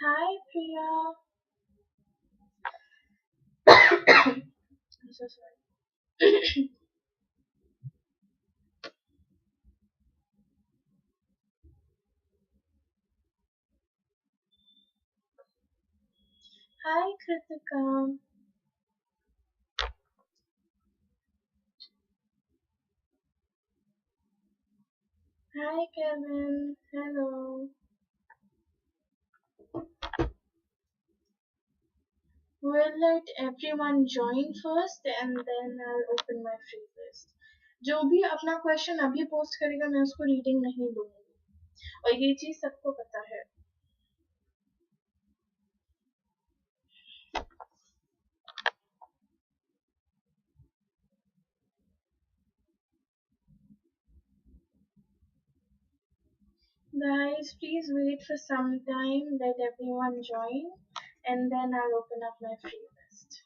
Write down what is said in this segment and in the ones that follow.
Hi, Priya. I'm so sorry. Hi, Kritika. Hi, Kevin. Hello. We'll let everyone join first and then I'll open my free list. जो भी अपना question अभी post करेगा मैं उसको reading नहीं दूंगी और ये चीज सबको पता है. Guys, please wait for some time, let everyone join and then I'll open up my free list.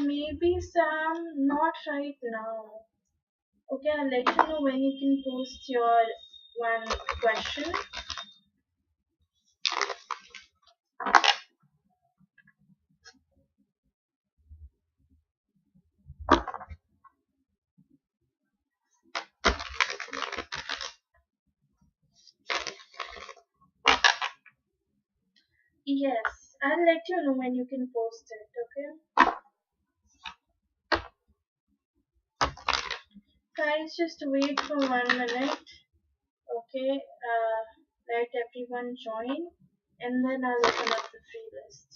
Maybe Sam, not right now. Okay, I'll let you know when you can post your one question. Yes, I'll let you know when you can post it, okay? Guys, just wait for 1 minute, okay? Let everyone join and then I'll open up the free list.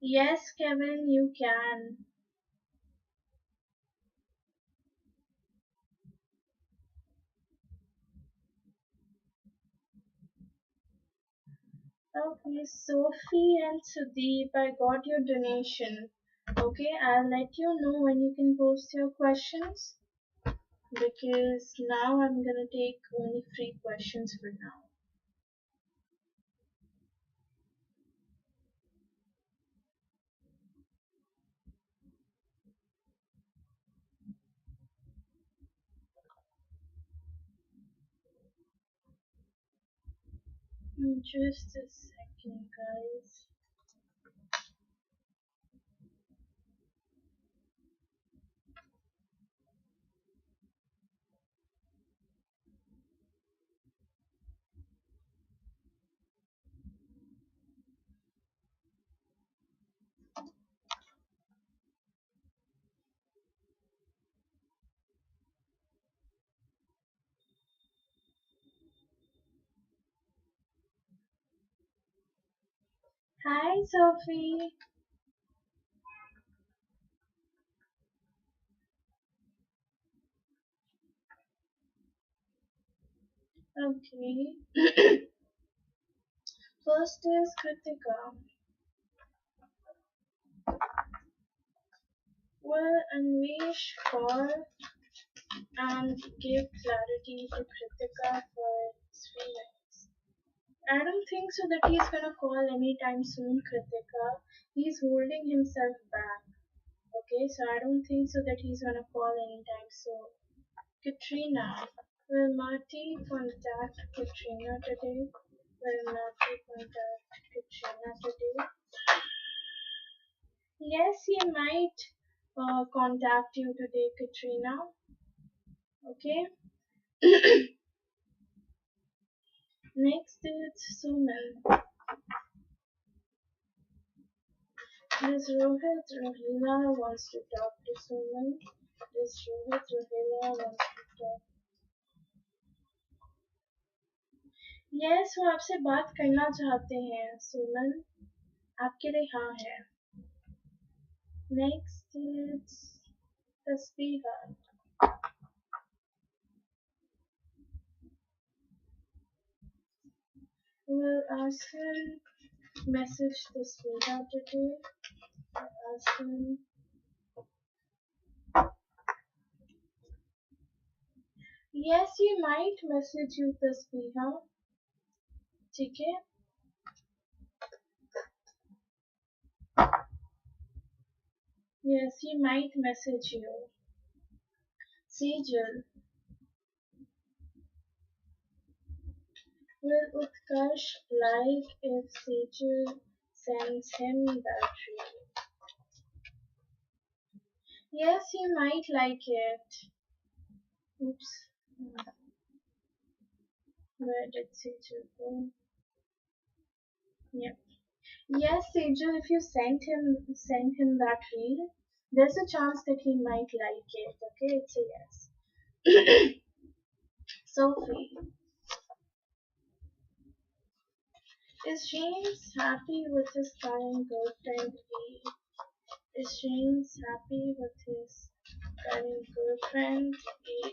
Yes, Kevin, you can. Okay, Sophie and Sudeep, I got your donation. Okay, I'll let you know when you can post your questions because now I'm gonna take only free questions for now. Just a second, guys. Hi, Sophie. Okay. First is Kritika. Will Anvesh call and give clarity to Kritika for his feelings? I don't think so that he's gonna call anytime soon, Kritika. He's holding himself back. Okay, so I don't think so that he's gonna call anytime soon. Katrina. Will Marty contact Katrina today? Will Marty contact Katrina today? Yes, he might contact you today, Katrina. Okay. Next is Suman. Does Rohit Rohila wants to talk to Suman? Does Rohit Rohila wants to talk? Yes, वो आपसे बात करना चाहते हैं सुमन. आपके लिए हाँ है. Next is Tasbihah. person message the sweetheart today. Ask him. Yes, he might message you the sweetheart. ठीक है? Yes, he might message you. Sejal. Will Utkarsh like if Sejal sends him that reel? Yes, he might like it. Oops. Where did Sejal go? Yeah. Yes, Sejal, if you send him that reel, there's a chance that he might like it. Okay, it's a yes. Sophie, is James happy with his current girlfriend? B? Is James happy with his current girlfriend? A?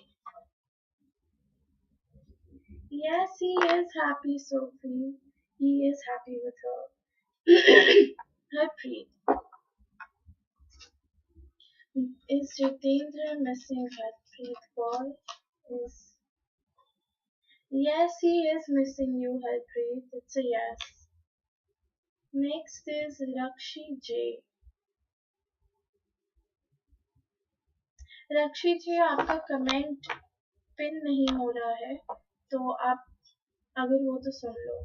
Yes, he is happy, Sophie. He is happy with her. Harpreet, is Jitendra missing Harpreet Paul? Is Yes, he is missing you, Harpreet. It's a yes. Next is Rakshi J. रक्षित जी आपका comment pin नहीं हो रहा है तो आप अगर हो तो सुन लो.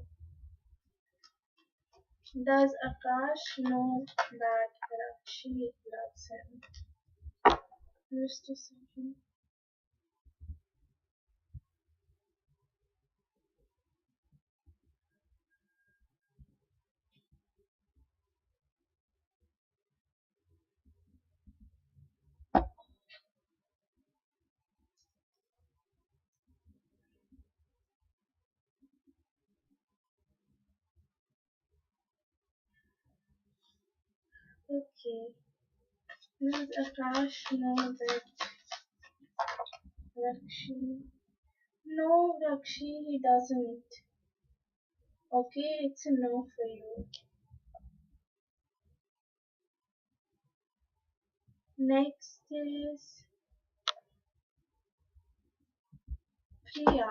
Does Akash know that Rakshi loves him? Just a second. Okay. Does Akash know that Rakshi? No, Rakshi, he doesn't. Okay, it's a no for you. Next is Priya.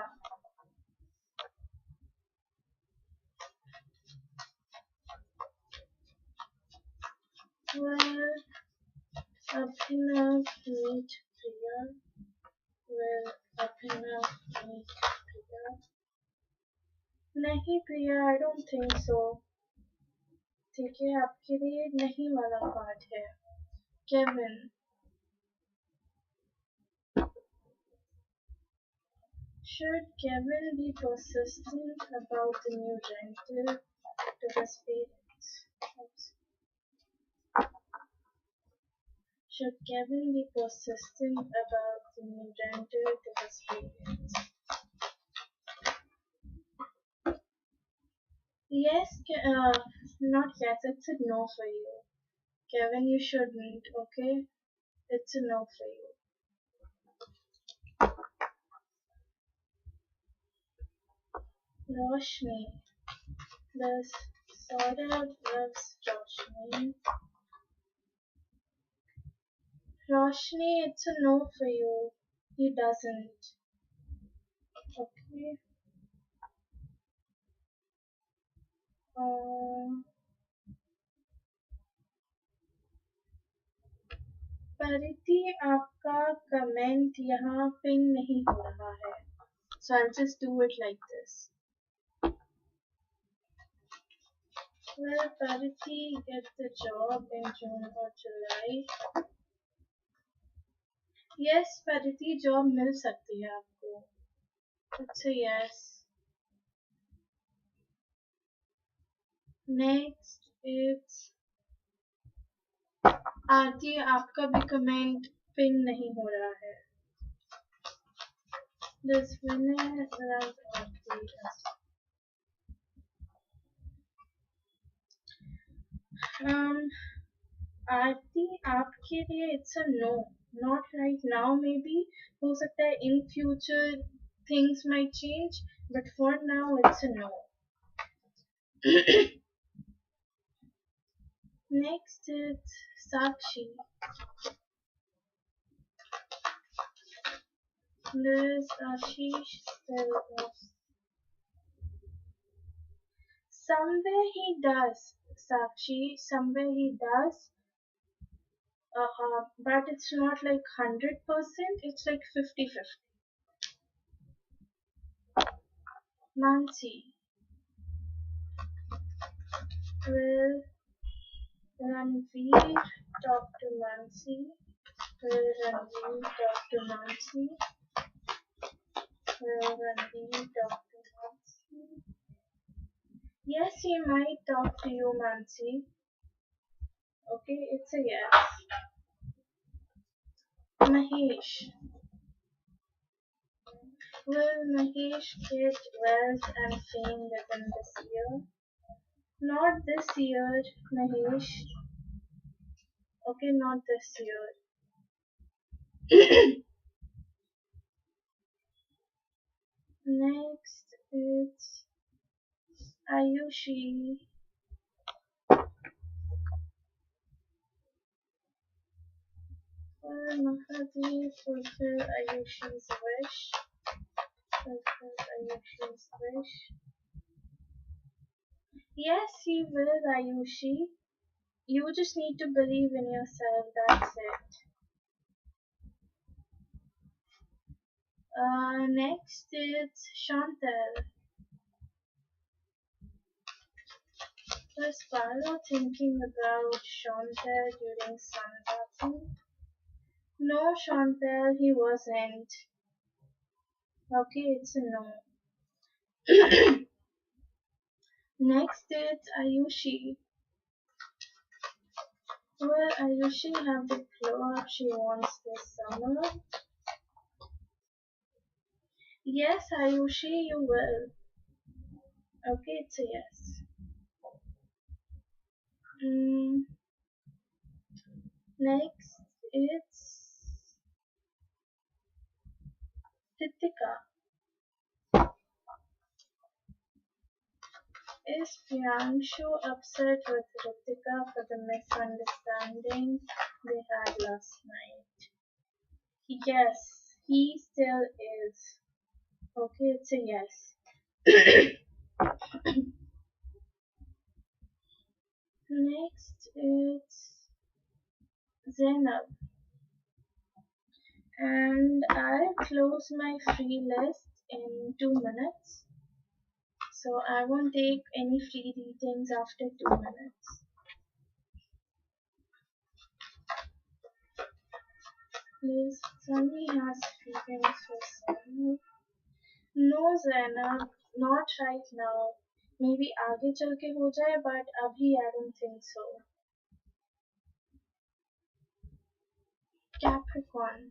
Well, Abhinav meet Priya. Will Abhinav meet Priya? नहीं प्रिया, I don't think so. ठीक है, आपके लिए नहीं वाला part है. Kevin, should Kevin be persistent about the new rental to his parents? Oops. Should Kevin be persistent about the new rental to his parents? Yes, not yes, it's a no for you. Kevin, you shouldn't, okay? It's a no for you. Roshni. Does Saurabh loves Roshni? Roshni, it's a no for you. He doesn't. Okay. परिति आपका comment यहाँ pin नहीं हो रहा है. So I'll just do it like this. Will Pariti get the job in June or July? Yes, Pariti, job मिल सकती है आपको. It's a yes. Next it's आरती, आपका भी कमेंट पिन नहीं हो रहा है. Does Vinay love Aarti? आरती, आपके लिए it's a no. Not right now, maybe. हो सकता है in future things might change, but for now it's a no. Next is Sakshi. There is Ashish still off. Somewhere he does, Sakshi, somewhere he does, but it's not like 100%, it's like 50-50. Mansi. Will Ranveer talk to Mansi? Will Ranveer talk to Mansi? Will Ranveer talk to Mansi? Yes, he might talk to you, Mansi. Okay, it's a yes. Mahesh. Will Mahesh get wealth and fame within this year? Not this year, Mahesh. Okay, not this year. Next, it's Ayushi. Will Mahadev fulfill Ayushi's wish? Fulfill Ayushi's wish. Yes, he will, Ayushi. You just need to believe in yourself, that's it. Next, it's Chantal. Was Paolo thinking about Chantal during sun No, Chantal, he wasn't. Okay, it's a no. Next, it's Ayushi. Will Ayushi have the glow up she wants this summer? Yes, Ayushi, you will. Okay, it's a yes. Next, it's Ritika. Is Priyanshu upset with Ritika for the misunderstanding they had last night? Yes, he still is. Okay, it's a yes. Next, it's Zainab. And I'll close my free list in 2 minutes. So I won't take any free readings after 2 minutes. Please, Sunny has feelings for Sunny. No, Zainab, not right now. Maybe आगे चल के हो जाए, but अभी I don't think so. Capricorn.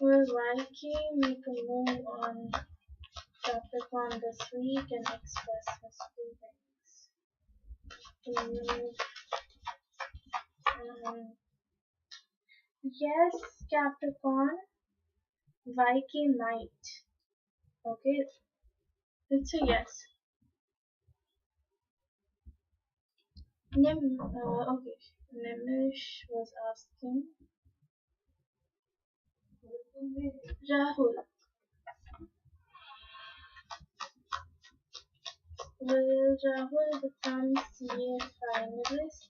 Will Vicky make a move on Capricorn this week and express his feelings? Yes, Capricorn. Vicky might. Okay, it's a yes. Okay. Nimish was asking. Rahul. Will Rahul become CA finalist?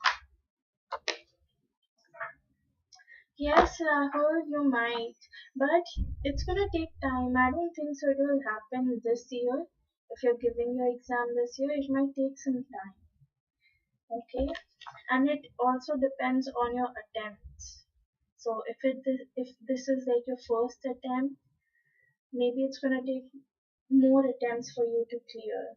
Yes, Rahul, you might. But it's gonna take time. I don't think so it will happen this year. If you're giving your exam this year, it might take some time. Okay? And it also depends on your attempts. So if this is like your first attempt, maybe it's gonna take more attempts for you to clear.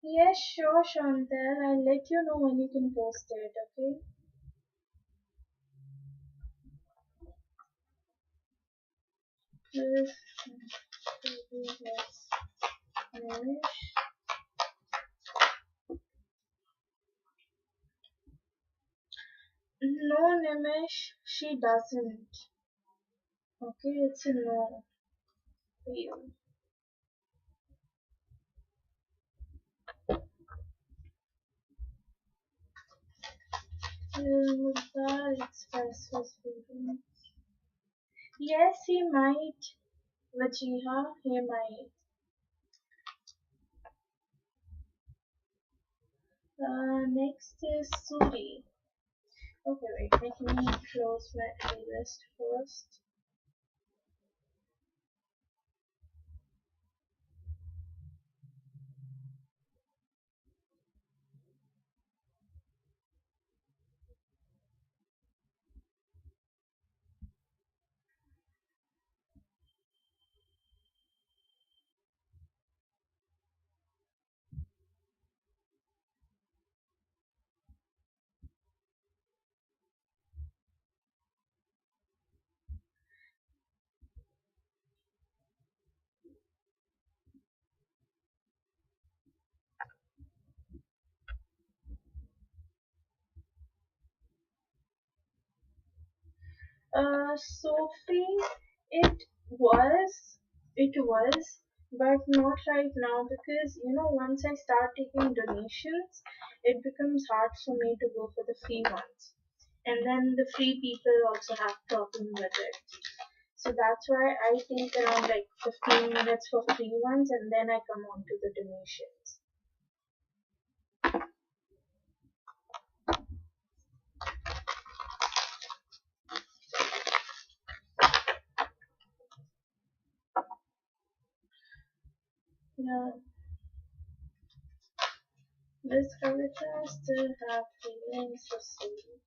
Yes, sure, Chantal. I'll let you know when you can post it, okay? This yes, Nimish. No, Nimish, she doesn't. Okay, it's a no for you. Will that express his feelings? Yes, he might. Vajiha, he might. Next is Suri. Okay, wait, let me close my playlist first. Sophie, it it was, but not right now because once I start taking donations, it becomes hard for me to go for the free ones, and then the free people also have problem with it. So that's why I take around like 15 minutes for free ones, and then I come on to the donations. Yeah, this Kavita still have feelings for Suri.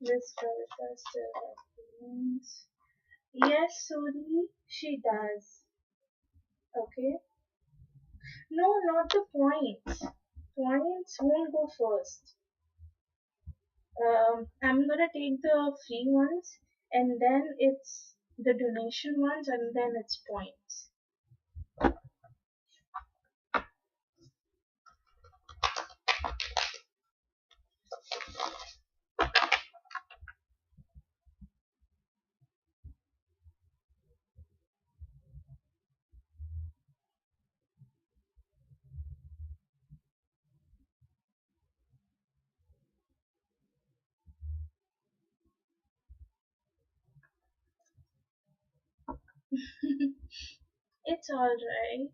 This Kavita still have feelings. Yes, Suri, she does. Okay. No, not the points. Points won't go first. I'm gonna take the free ones, and then it's the donation ones, and then it's points. It's alright.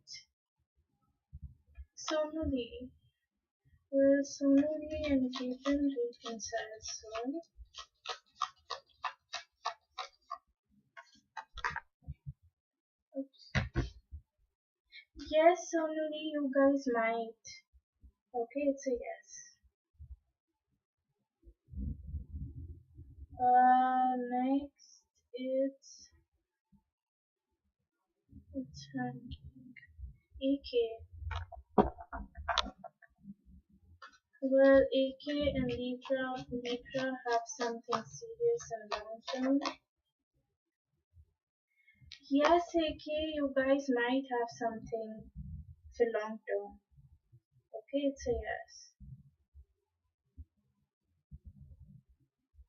Sonali. Will Sonali and Keaton reconcile soon? Oops. Yes, Sonali, you guys might. Okay, it's a yes. Next it's AK. Will AK and Libra have something serious and long term? Yes, AK, you guys might have something for long term. Okay, it's a yes.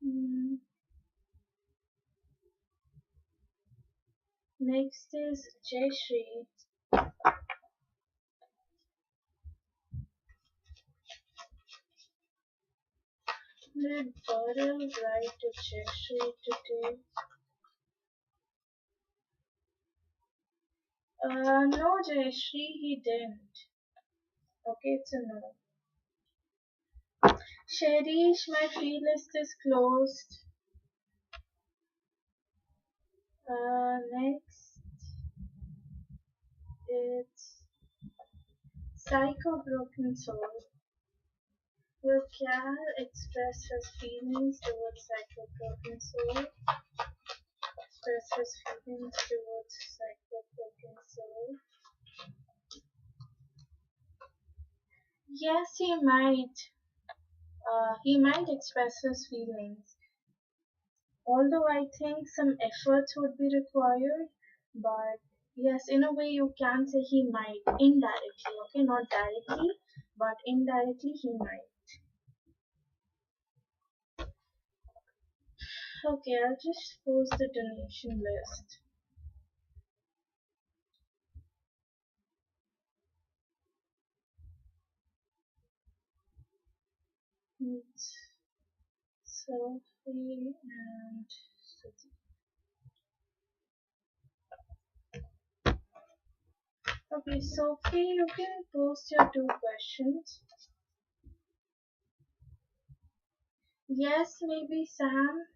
Hmm. Next is Jayashree. Did Gaurav write to Jayashree today? No, Jayashree, he didn't. Okay, it's a no. Sherish, my free list is closed. Next, it's Psycho Broken Soul. Will Cal express his feelings towards Psycho Broken Soul? Express his feelings towards Psycho Broken Soul? Yes, he might. He might express his feelings. Although I think some efforts would be required, but yes, in a way you can say he might indirectly, okay, not directly, but indirectly he might. Okay, I'll just post the donation list. It's Sophie and Suzy. Okay, Sophie, you can post your two questions. Yes, maybe Sam.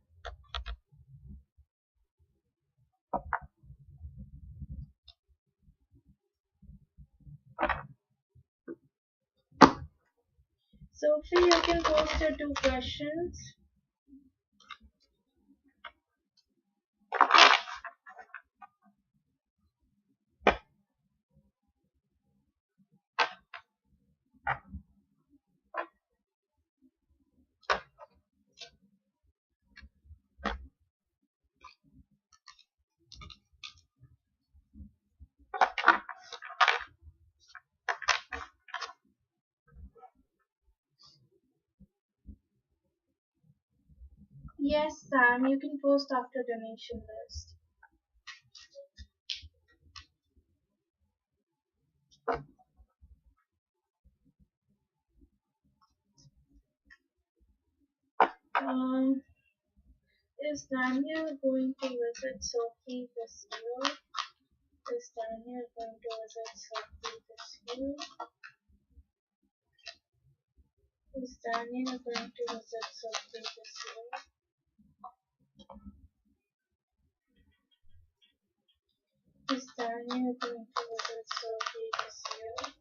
Sophie, you can post your two questions. Yes, Sam, you can post after donation list. Um, is Daniel going to visit Sophie this year? Is Daniel going to visit Sophie this year? Is Daniel going to visit Sophie this year? Is Daniel going to visit Sophie this year?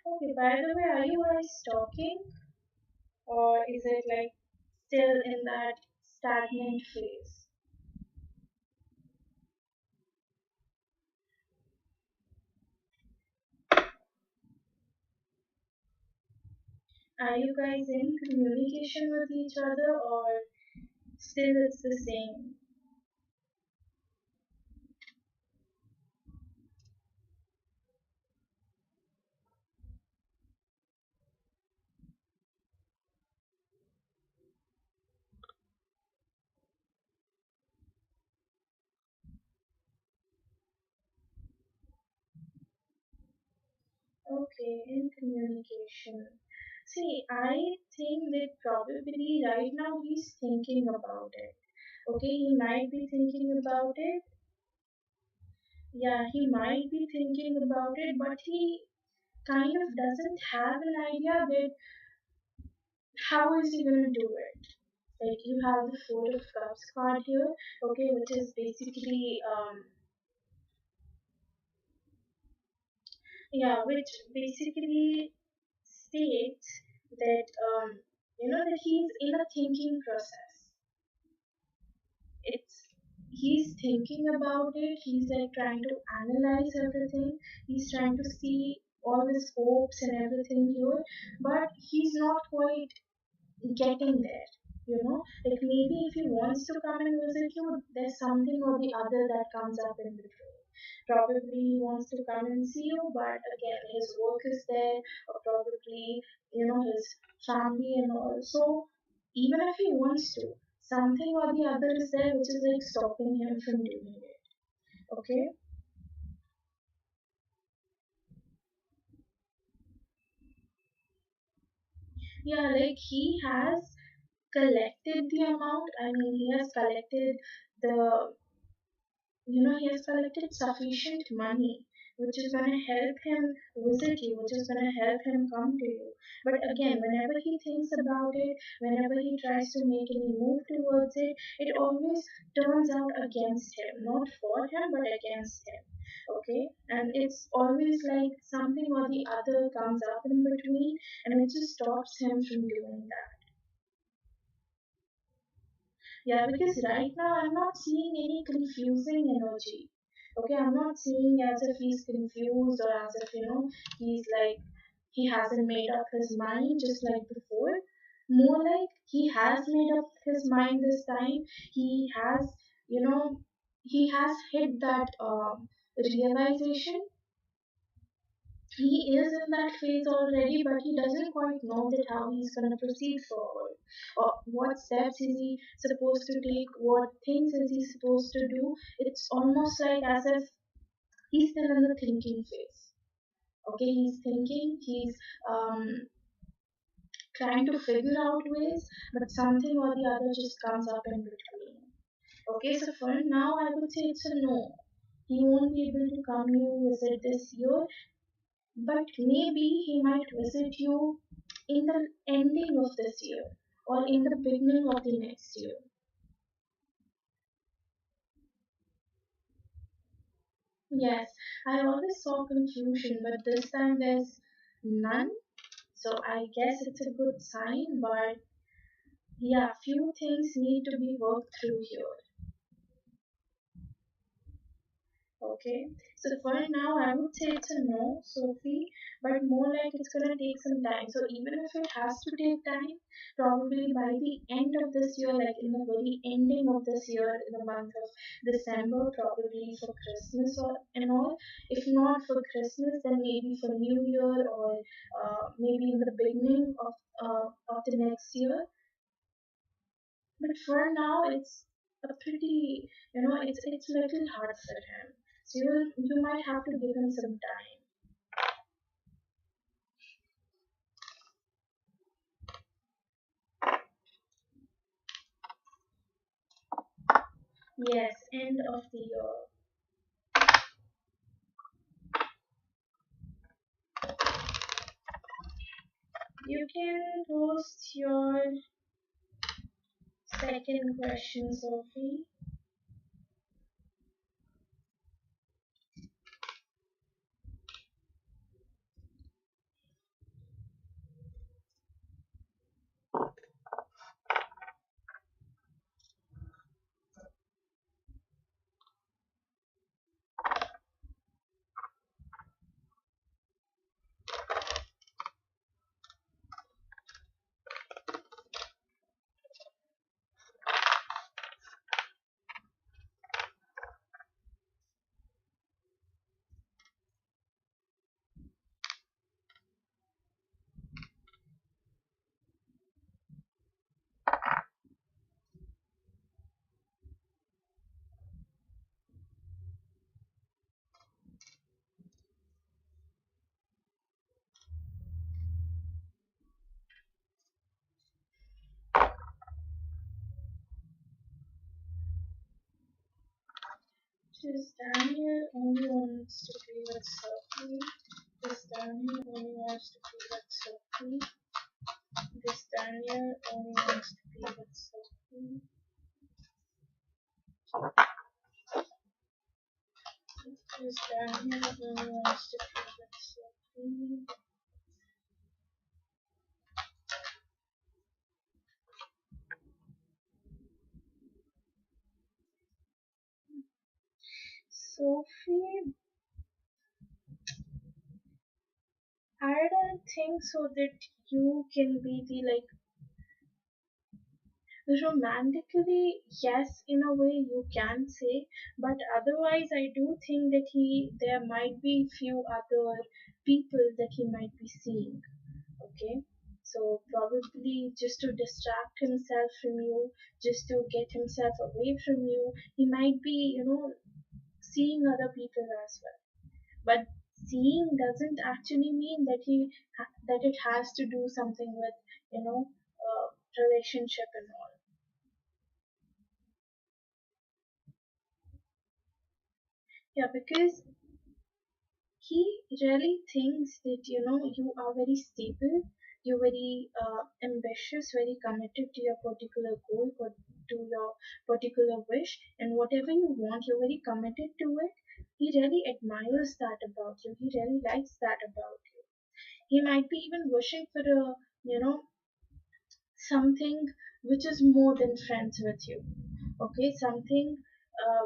Okay, by the way, are you guys talking? Or is it like still in that stagnant phase? Are you guys in communication with each other or still it's the same? Okay, in communication. See, I think that probably right now he's thinking about it. Okay, he might be thinking about it. Yeah, he might be thinking about it, but he kind of doesn't have an idea that how is he gonna do it. Like you have the Four of Cups card here, okay, which is basically yeah, which basically states that that he's in a thinking process. It's he's thinking about it. He's like trying to analyze everything. He's trying to see all the scopes and everything here, but he's not quite getting there. Like maybe if he wants to come and visit you, there's something or the other that comes up in between. Probably he wants to come and see you, but again, his work is there, or probably, his family and all. So, even if he wants to, something or the other is there which is like stopping him from doing it. Okay? Yeah, like he has collected the amount. I mean, he has collected the he has collected sufficient money which is going to help him visit you, which is going to help him come to you. But again, whenever he thinks about it, whenever he tries to make any move towards it, it always turns out against him, not for him, but against him. Okay, and it's always like something or the other comes up in between, and it just stops him from doing that. Yeah, because right now I'm not seeing any confusing energy. Okay, I'm not seeing as if he's confused or as if, he's like, he hasn't made up his mind just like before. More like he has made up his mind this time. He has, you know, he has hit that realization. he is in that phase already, but he doesn't quite know that how he's gonna proceed forward, or what steps is he supposed to take, what things is he supposed to do. It's almost like as if he's still in the thinking phase. Okay, he's thinking, he's um, trying to figure out ways, but something or the other just comes up in between. Okay, so for now, I would say it's a no. He won't be able to come you visit this year, but maybe he might visit you in the ending of this year or in the beginning of the next year. Yes, I always saw confusion, but this time there's none. So I guess it's a good sign, but yeah, few things need to be worked through here. Okay, so for now, I would say it's a no, Sophie, but more like it's gonna take some time. So even if it has to take time, probably by the end of this year, like in the very ending of this year, in the month of December, probably for Christmas or and all. If not for Christmas, then maybe for New Year or maybe in the beginning of the next year. But for now, it's a pretty, it's a little hard for him. So you might have to give him some time. Yes, end of the year. You can post your second question, Sophie. Just Daniel only wants to be with Sophie. This Daniel only wants to be with Sophie. This Daniel only wants to be with Sophie. This Daniel only wants to be with Sophie. Sophie, I don't think so that you can be the like romantically, yes, in a way you can say, but otherwise I do think that there might be few other people that he might be seeing. Okay, so probably just to distract himself from you, just to get himself away from you, he might be, seeing other people as well. But seeing doesn't actually mean that that it has to do something with, relationship and all. Yeah, because he really thinks that you are very stable, you're very ambitious, very committed to your particular goal, to your particular wish, and whatever you want, you're very committed to it. He really admires that about you. He really likes that about you. He might be even wishing for a something which is more than friends with you. Okay, something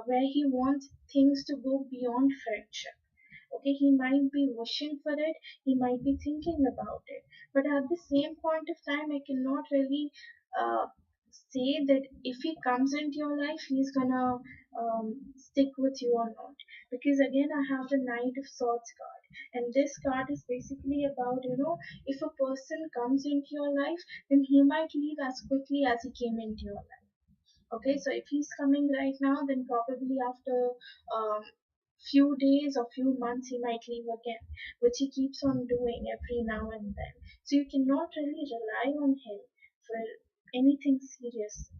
where he wants things to go beyond friendship. Okay, he might be wishing for it, he might be thinking about it, but at the same point of time I cannot really uh, say that if he comes into your life he's gonna stick with you or not, because again I have the knight of swords card. And this card is basically about, if a person comes into your life, then he might leave as quickly as he came into your life. Okay, so if he's coming right now, then probably after um, few days or few months he might leave again, which he keeps on doing every now and then. So you cannot really rely on him for anything serious.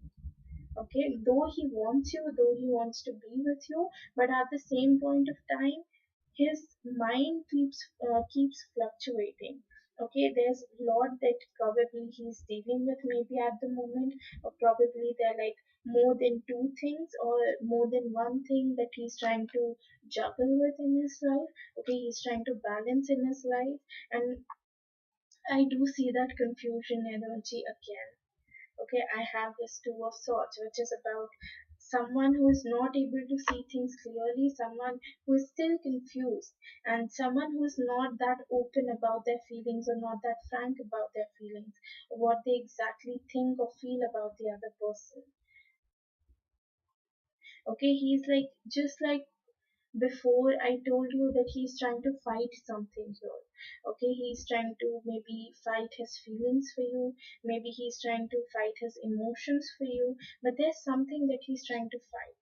Okay, though he wants you, though he wants to be with you, but at the same point of time, his mind keeps fluctuating. Okay, there's a lot that probably he's dealing with maybe at the moment, or probably they're like more than two things or more than one thing that he's trying to juggle with in his life. Okay, he's trying to balance in his life, and I do see that confusion energy again. Okay, I have this two of swords, which is about someone who is not able to see things clearly, someone who is still confused, and someone who is not that open about their feelings or not that frank about their feelings, what they exactly think or feel about the other person. Okay, he's like, just like before I told you that he's trying to fight something here. Okay, he's trying to maybe fight his feelings for you, maybe he's trying to fight his emotions for you, but there's something that he's trying to fight.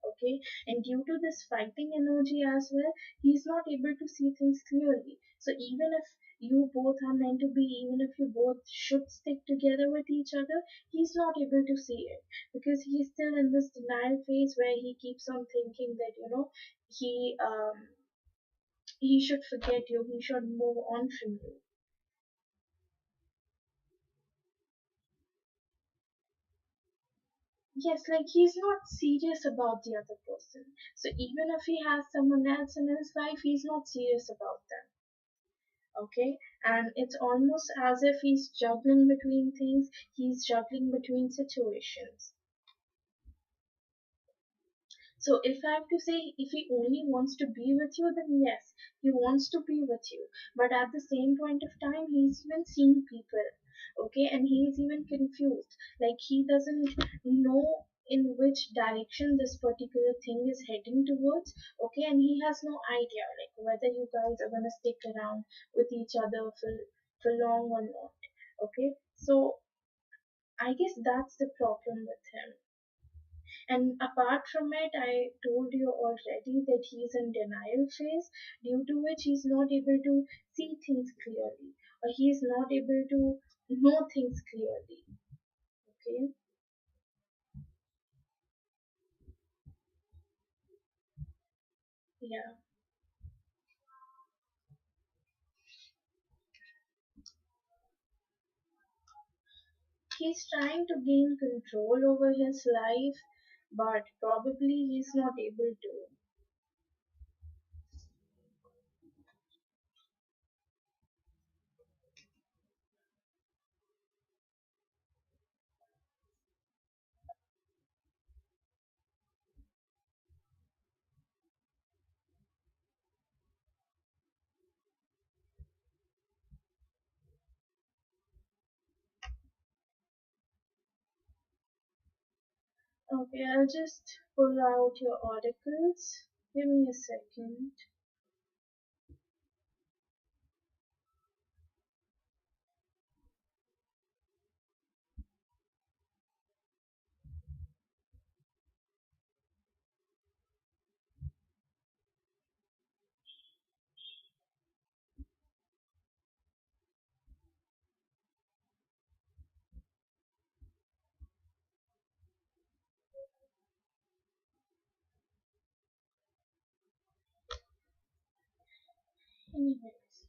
Okay, and due to this fighting energy as well, he's not able to see things clearly. So even if you both are meant to be, even if you both should stick together with each other, he's not able to see it because he's still in this denial phase where he keeps on thinking that he should forget you, he should move on from you. Yes, like he's not serious about the other person. So even if he has someone else in his life, he's not serious about them. Okay, and it's almost as if he's juggling between things, he's juggling between situations. So if I have to say, if he only wants to be with you, then yes, he wants to be with you. But at the same point of time, he's even seeing people. Okay, and he is even confused. Like he doesn't know in which direction this particular thing is heading towards. Okay, and he has no idea like whether you guys are gonna stick around with each other for long or not. Okay, so I guess that's the problem with him. And apart from it, I told you already that he's in denial phase, due to which he's not able to see things clearly, or he's not able to know things clearly. Okay, yeah, he's trying to gain control over his life, but probably he's not able to. Okay, I'll just pull out your articles. Give me a second. Anyways,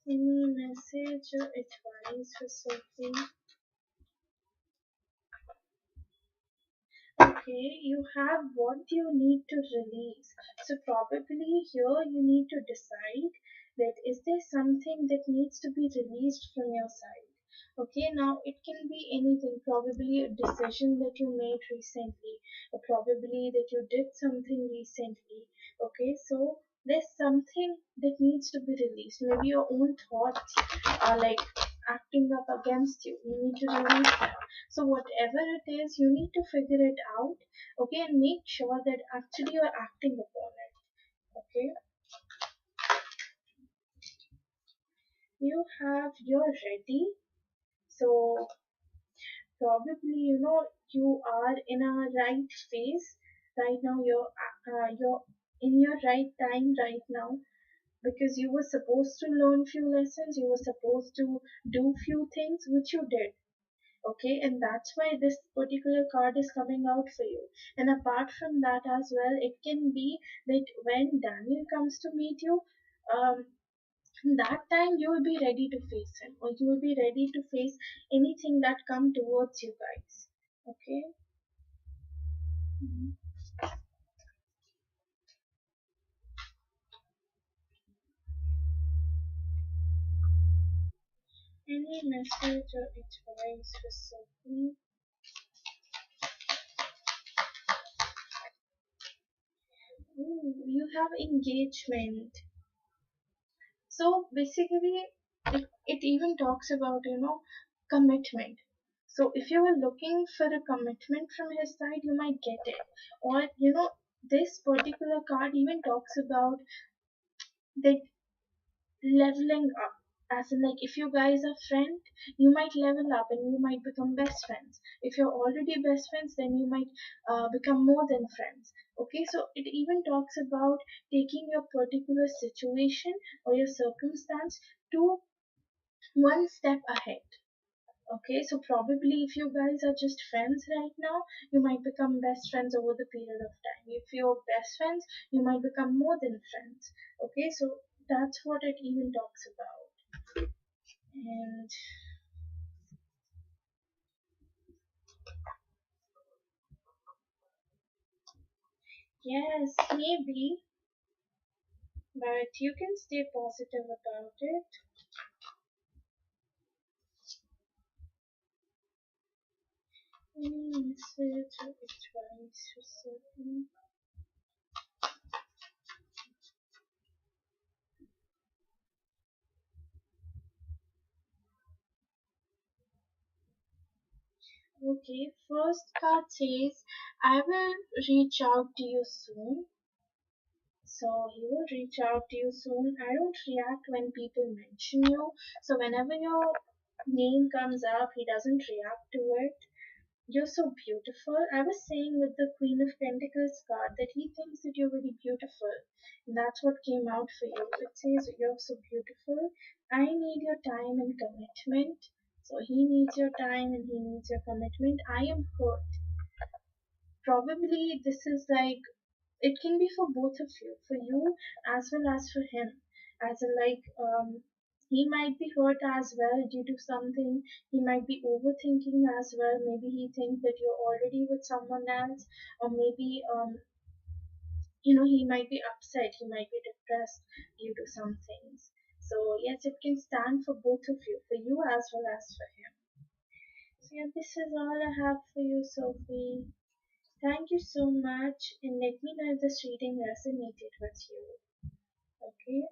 any message or advice for Sophie? Okay, you have what you need to release. So probably here you need to decide that is there something that needs to be released from your side. Okay, now it can be anything, probably a decision that you made recently, or probably that you did something recently. Okay, so there's something that needs to be released. Maybe your own thoughts are like acting up against you. You need to release them. So whatever it is, you need to figure it out, okay, and make sure that actually you're acting upon it. Okay, you're ready. So probably you are in a right phase right now. You're in your right time right now, because you were supposed to learn few lessons, you were supposed to do few things which you did. Okay, and that's why this particular card is coming out for you. And apart from that as well, it can be that when Daniel comes to meet you, um, that time you will be ready to face him, or you will be ready to face anything that come towards you guys. Okay. Mhm. Any message or advice for Sophie? Ooh, you have engagement. So basically, it even talks about, commitment. So if you were looking for a commitment from his side, you might get it. Or, this particular card even talks about that leveling up. As in, like, if you guys are friends, you might level up and you might become best friends. If you're already best friends, then you might become more than friends. Okay, so it even talks about taking your particular situation or your circumstance to one step ahead. Okay, so probably if you guys are just friends right now, you might become best friends over the period of time. If you're best friends, you might become more than friends. Okay, so that's what it even talks about. And yes, maybe, but you can stay positive about it. Any message or advice for certain? Okay, first card says, I will reach out to you soon. So he will reach out to you soon. I don't react when people mention you. So whenever your name comes up, he doesn't react to it. You're so beautiful. I was saying with the Queen of Pentacles card that he thinks that you're very beautiful. And that's what came out for you. It says you're so beautiful. I need your time and commitment. So he needs your time and he needs your commitment. I am hurt. Probably this is like, it can be for both of you, for you as well as for him. As in, like, he might be hurt as well due to something. He might be overthinking as well. Maybe he thinks that you're already with someone else, or maybe he might be upset. He might be depressed due to some things. So yes, it can stand for both of you, for you as well as for him. So yeah, this is all I have for you, Sophie. Thank you so much, and let me know if this reading resonated with you. Okay,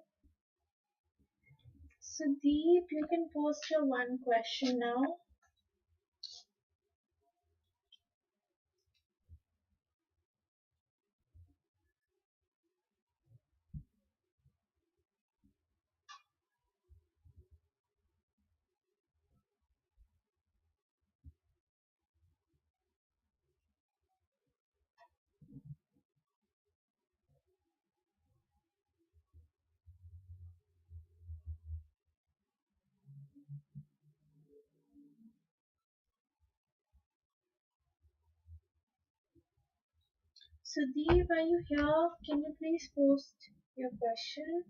so Deep, you can post your one question now. So Deep, are you here? Can you please post your question?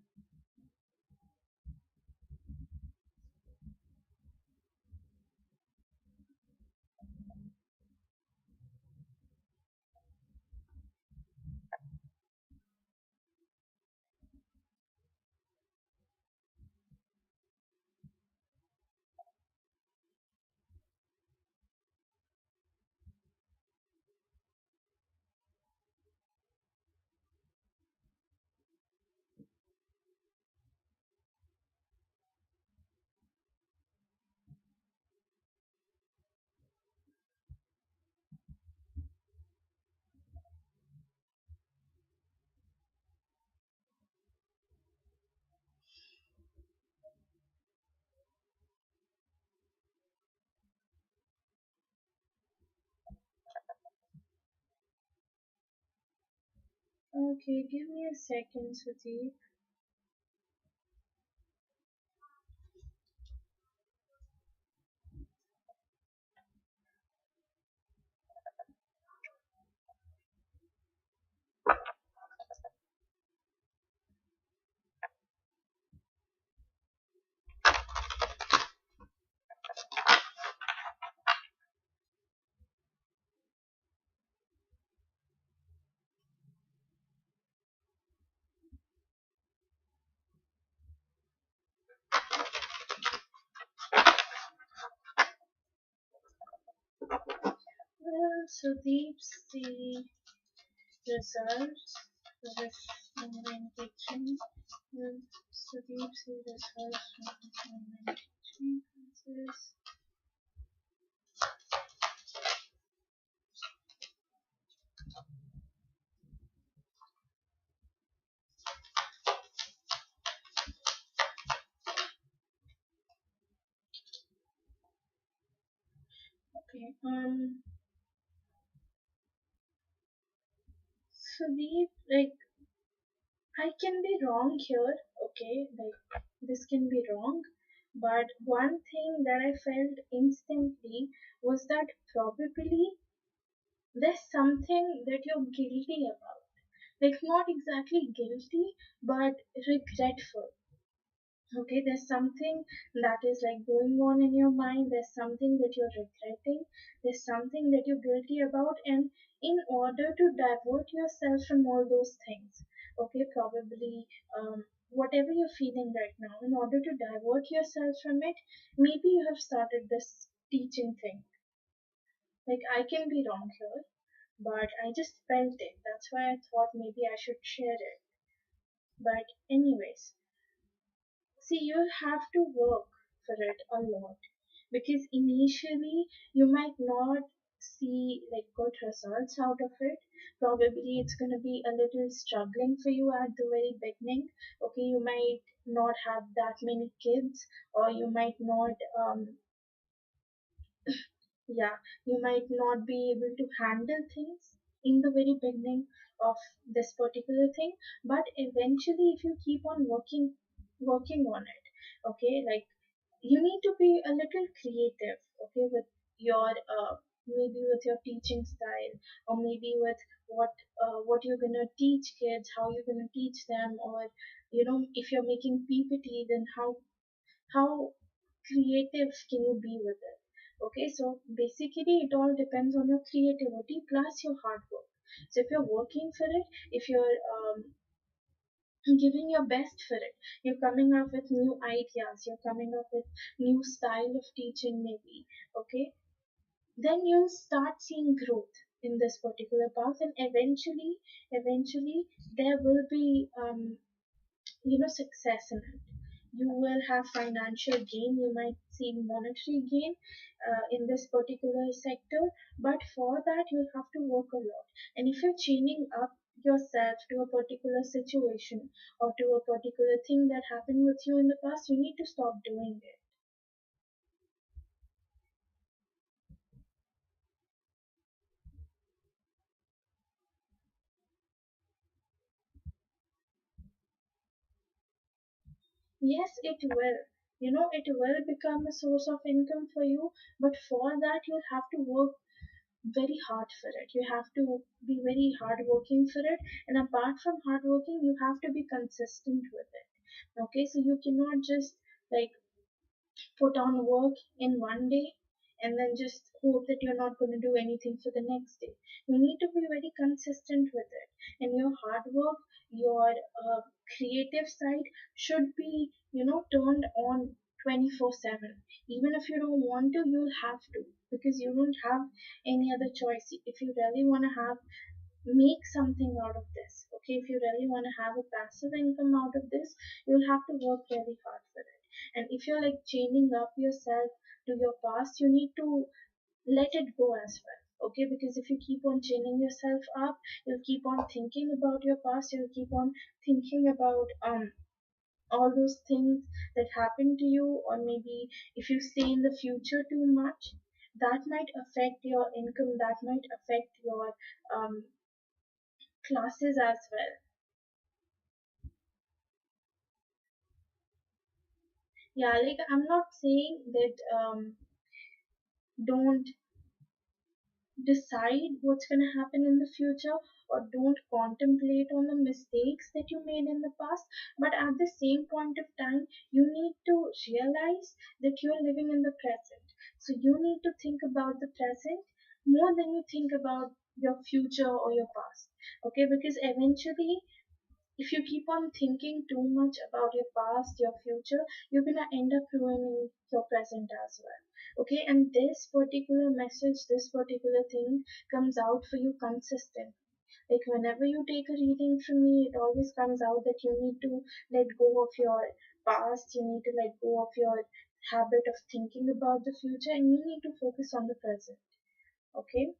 Okay, give me a second, Sudeep. Well, Sudeep's the results for this online teaching. Well, Sudeep's the results from this online teaching classes. Okay, Sudeep, like, I can be wrong here, okay, like, this can be wrong, but one thing that I felt instantly was that probably there's something that you're guilty about. Like, not exactly guilty, but regretful. Okay, there's something that is like going on in your mind, there's something that you're regretting, there's something that you're guilty about, and in order to divert yourself from all those things, okay, probably whatever you're feeling right now, in order to divert yourself from it, maybe you have started this teaching thing. Like, I can be wrong here, but I just felt it. That's why I thought maybe I should share it. But, anyways, see, you'll have to work for it a lot because initially you might not see like good results out of it. Probably it's going to be a little struggling for you at the very beginning. Okay, you might not have that many kids, or you might not yeah, you might not be able to handle things in the very beginning of this particular thing, but eventually if you keep on working on it, okay, like, you need to be a little creative, okay, with your maybe with your teaching style, or maybe with what you're gonna teach kids, how you're gonna teach them, or if you're making ppt, then how creative can you be with it. Okay, so basically it all depends on your creativity plus your hard work. So if you're working for it, if you're giving your best for it, you're coming up with new ideas, you're coming up with new style of teaching maybe, okay, then you'll start seeing growth in this particular path, and eventually there will be success in it. You will have financial gain, you might see monetary gain in this particular sector, but for that you'll have to work a lot. And if you're chaining up yourself to a particular situation or to a particular thing that happened with you in the past, you need to stop doing it. Yes, it will. It will become a source of income for you, but for that you'll have to work very hard for it. You have to be very hardworking for it, and apart from hardworking, you have to be consistent with it. Okay, so you cannot just like put on work in one day and then just hope that you're not going to do anything for the next day. You need to be very consistent with it, and your hard work, your creative side should be, turned on 24/7. Even if you don't want to, you'll have to, because you don't have any other choice. If you really want to have make something out of this, okay, if you really want to have a passive income out of this, you'll have to work really hard for it. And if you're like chaining up yourself to your past, you need to let it go as well, okay, because if you keep on chaining yourself up, you'll keep on thinking about your past, you'll keep on thinking about all those things that happened to you, or maybe if you stay in the future too much, that might affect your income, that might affect your um classes as well. Yeah, like I'm not saying that don't decide what's going to happen in the future, or don't contemplate on the mistakes that you made in the past, but at the same point of time you need to realize that you're living in the present. So you need to think about the present more than you think about your future or your past. Okay, because eventually if you keep on thinking too much about your past, your future, you're gonna end up ruining your present as well. Okay, and this particular message, this particular thing comes out for you consistent. Like whenever you take a reading from me, it always comes out that you need to let go of your past, you need to let go of your habit of thinking about the future, and you need to focus on the present. Okay,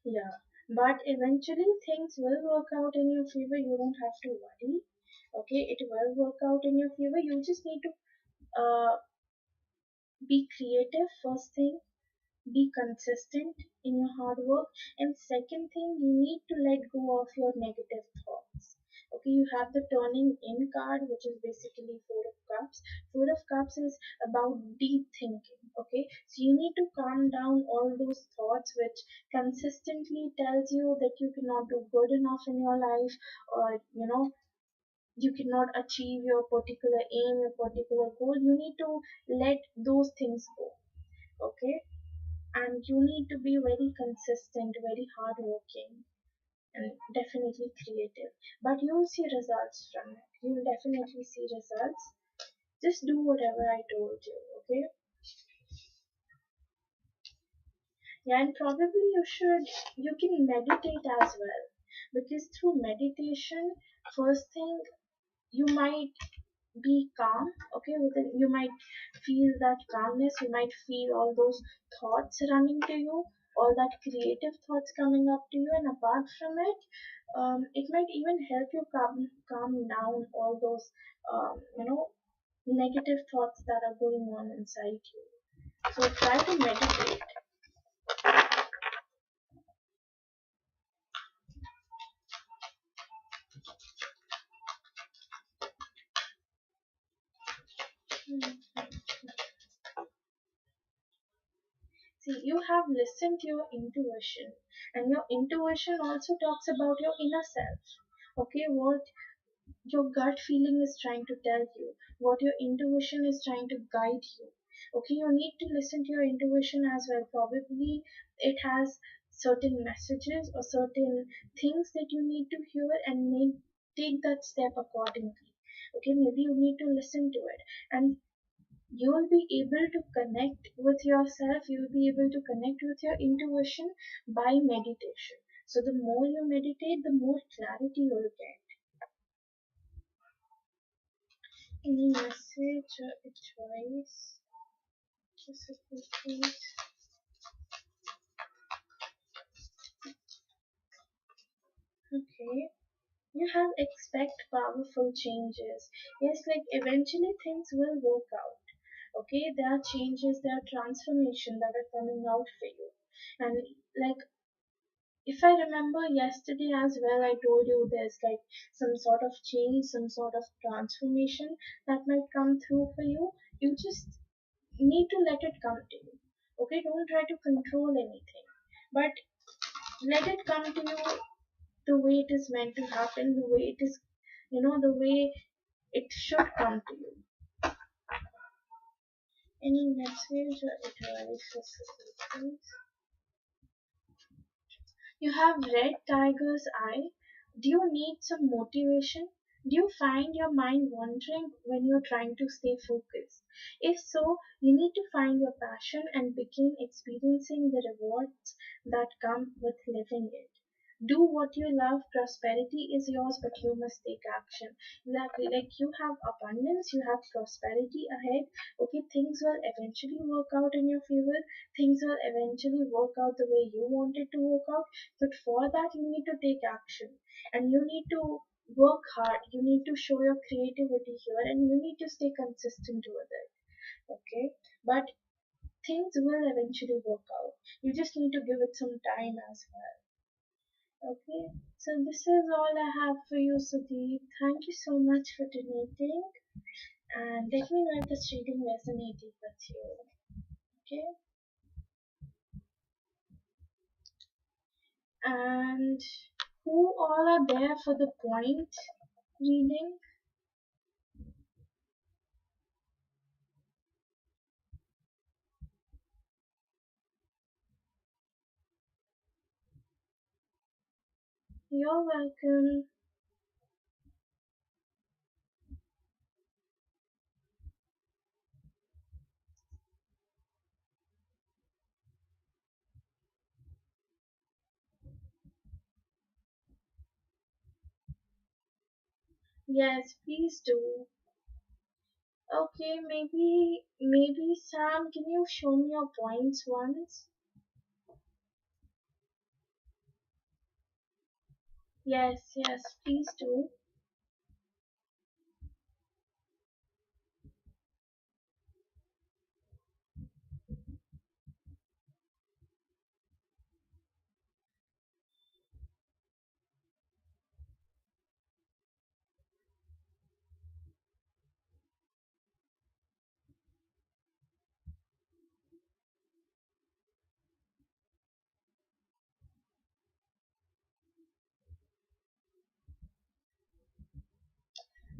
yeah, but eventually things will work out in your favor. You don't have to worry. Okay, it will work out in your favor. You just need to be creative, first thing, be consistent in your hard work, and second thing, you need to let go of your negative thoughts. Okay, you have the turning in card, which is basically four of cups. Four of cups is about deep thinking. Okay, so you need to calm down all those thoughts which consistently tells you that you cannot do good enough in your life, or you cannot achieve your particular aim, your particular goal. You need to let those things go. Okay, and you need to be very consistent, very hardworking, and definitely creative. But you'll see results from it. You'll definitely see results. Just do whatever I told you, okay? Yeah, and probably you can meditate as well. Because through meditation, first thing, you might be calm. Okay, within you might feel that calmness, you might feel all those thoughts running to you, all that creative thoughts coming up to you, and apart from it, it might even help you calm down all those negative thoughts that are going on inside you. So try to meditate. Hmm. See, you have listened to your intuition, and your intuition also talks about your inner self. Okay, what your gut feeling is trying to tell you, what your intuition is trying to guide you. Okay, you need to listen to your intuition as well. Probably it has certain messages or certain things that you need to hear, and take that step accordingly. Okay, maybe you need to listen to it, and you will be able to connect with yourself, you will be able to connect with your intuition by meditation. So the more you meditate, the more clarity you'll get. Any message or advice? Just a quick please. Okay. You have expect powerful changes. Yes, like eventually things will work out. Okay, there are changes, there are transformation that are coming out for you. And like if I remember yesterday as well, I told you there's like some sort of change, some sort of transformation that might come through for you. You just need to let it come to you. Okay, don't try to control anything, but let it come to you the way it is meant to happen, the way it is, the way it should come to you. Any message or advice for society? You have read Tiger's Eye. Do you need some motivation? Do you find your mind wandering when you're trying to stay focused? If so, you need to find your passion and begin experiencing the rewards that come with living it. Do what you love. Prosperity is yours, but you must take action. Exactly. Like you have abundance, you have prosperity ahead. Okay, things will eventually work out in your favor. Things will eventually work out the way you want it to work out. But for that, you need to take action, and you need to work hard. You need to show your creativity here, and you need to stay consistent with it. Okay, but things will eventually work out. You just need to give it some time as well. Okay, so this is all I have for you, Sudeep. Thank you so much for donating, and let me know if this reading resonated with you. Okay, and who all are there for the point reading? You're welcome. Yes, please do. Okay, maybe Sam, can you show me your points once? Yes, yes, please do.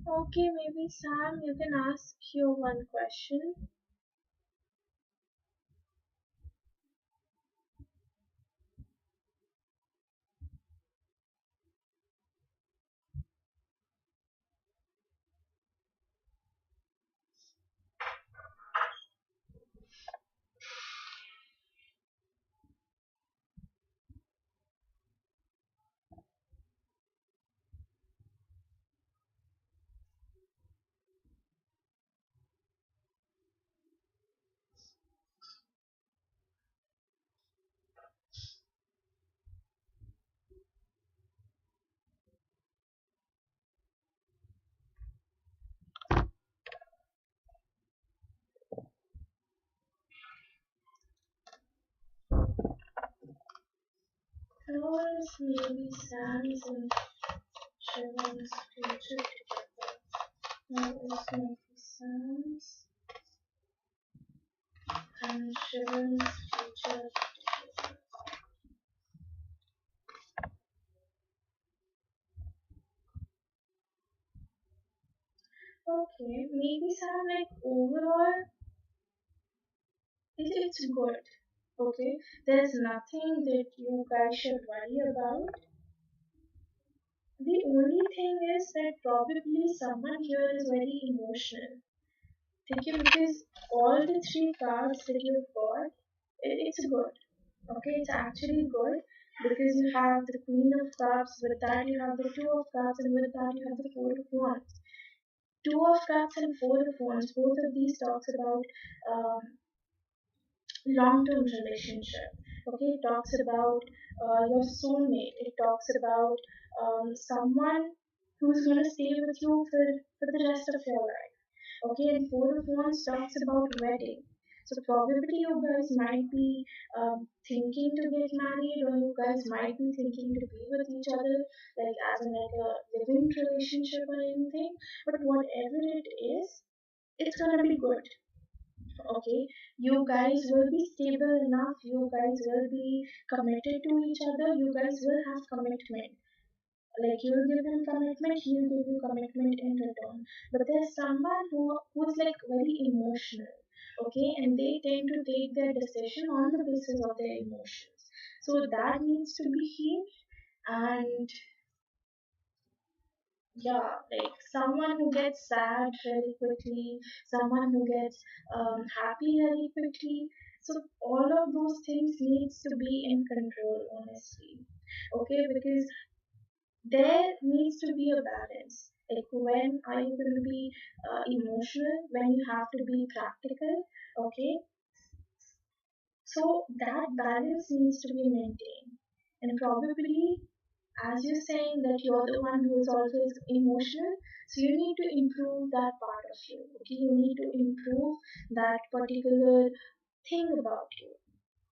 Okay, maybe Sam, you can ask your one question. How is maybe Sam's and Shivan's future together? How is maybe Sam's and Shivan's future together? Okay, maybe Sam, like overall, it's good. Okay, there's nothing that you guys should worry about. The only thing is that probably someone here is very emotional. Okay, because all the three cards that you've got, it's good. Okay, it's actually good because you have the Queen of Cups, with that you have the Two of Cups, and with that you have the Four of Wands. Two of Cups and Four of Wands, both of these talks about um, long-term relationship. Okay, it talks about your soulmate. It talks about someone who's going to stay with you for the rest of your life. Okay, and Four of Wands talks about wedding. So probably you guys might be thinking to get married, or you guys might be thinking to be with each other, like as in like a living relationship or anything. But whatever it is, it's gonna be good. Okay, you guys will be stable enough. You guys will be committed to each other. You guys will have commitment. Like you'll give him commitment, he'll give you commitment in return. But there's someone who's like very emotional, okay, and they tend to take their decision on the basis of their emotions. So that needs to be healed. And yeah, like someone who gets sad very quickly, someone who gets happy very quickly. So all of those things needs to be in control, honestly. Okay, because there needs to be a balance. Like when are you going to be emotional? When you have to be practical? Okay, so that balance needs to be maintained. And probably, as you're saying that you're the one who is always emotional, so you need to improve that part of you. Okay, you need to improve that particular thing about you.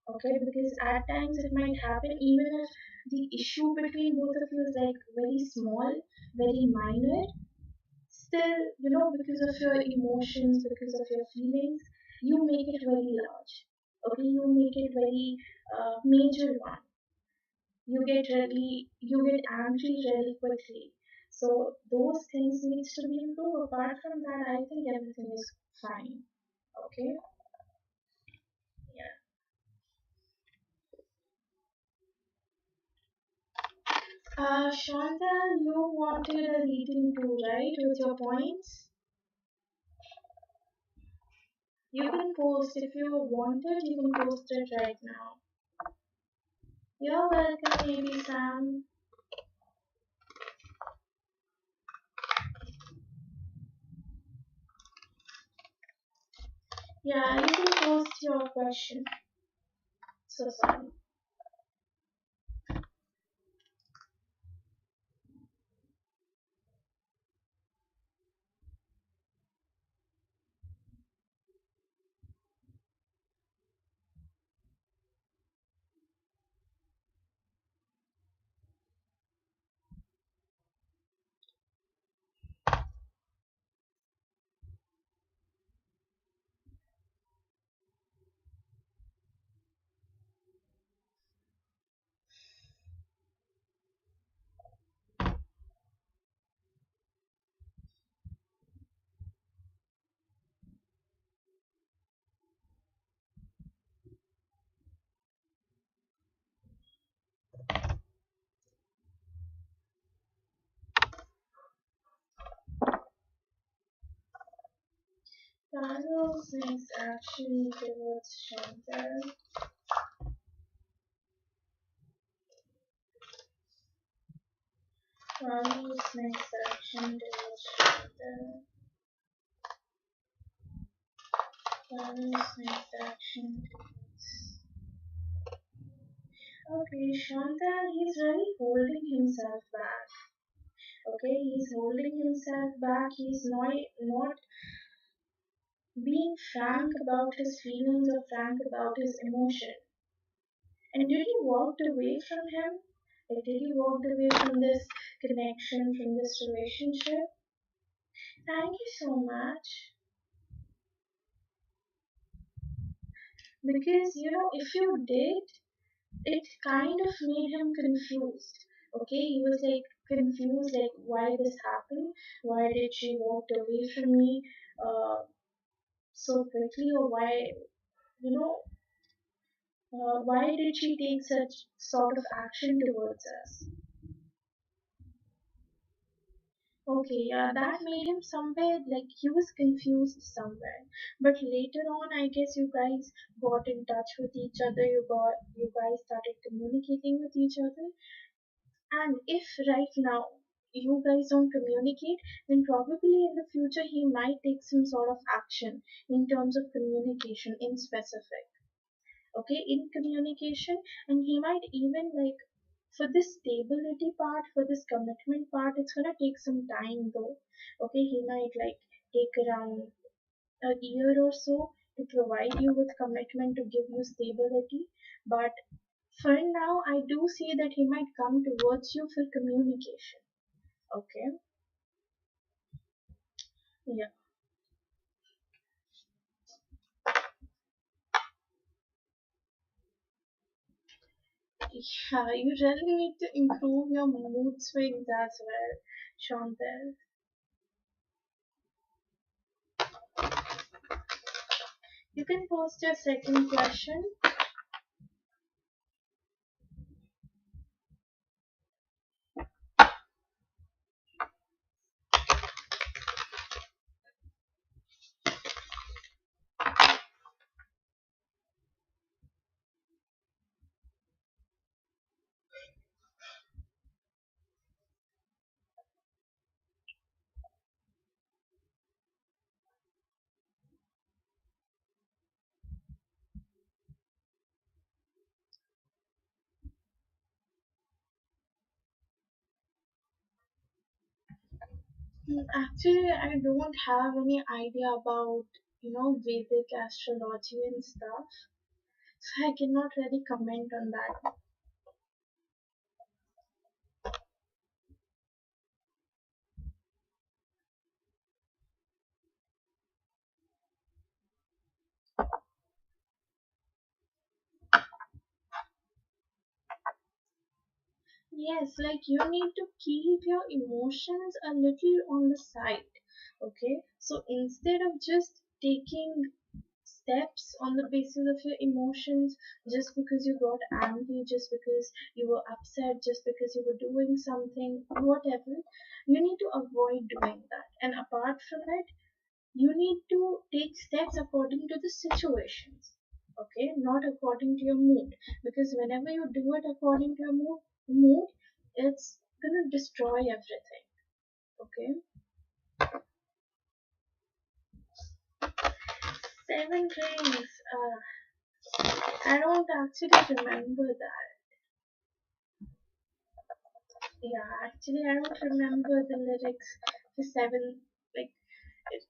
Okay, because at times it might happen even if the issue between both of you is like very small, very minor, still, because of your emotions, because of your feelings, you make it very large. Okay, you make it very major one. You get angry really quickly. So those things needs to be improved. Apart from that, I think everything is fine. Okay. Yeah. Shanta, you wanted a reading too, right? With your points, you can post if you wanted. You can post it right now. You're welcome, maybe Sam. Yeah, you can post your question. So sorry. Carlos next action towards Chantal. Carlos next action towards Chantal. Carlos next action towards. Okay, Chantal, he's really holding himself back. Okay, he's holding himself back. He's not being frank about his feelings or frank about his emotion. And did you walk away from him? Like, did you walk away from this connection, from this relationship? Thank you so much. Because, if you did, it kind of made him confused. Okay, he was like confused, like, why this happened? Why did she walk away from me so quickly? Or you know, why did she take such sort of action towards us? Okay, yeah, that made him somewhere like he was confused somewhere. But later on, I guess you guys got in touch with each other. You guys started communicating with each other. And if right now you guys don't communicate, then probably in the future he might take some sort of action in terms of communication in specific. Okay, in communication, and he might even like for this stability part, for this commitment part, it's gonna take some time though. Okay, he might like take around a year or so to provide you with commitment to give you stability. But for now, I do see that he might come towards you for communication. Okay, yeah. Yeah, you really need to improve your mood swings as well, Chantel. You can post your second question. Actually, I don't have any idea about Vedic astrology and stuff. So I cannot really comment on that. Yes, like you need to keep your emotions a little on the side. Okay, so instead of just taking steps on the basis of your emotions, just because you got angry, just because you were upset, just because you were doing something, whatever, you need to avoid doing that. And apart from that, you need to take steps according to the situations, okay, not according to your mood, because whenever you do it according to your mood, it's gonna destroy everything. Okay. Seven rings. I don't actually remember that. Yeah, actually I don't remember the lyrics for seven. Like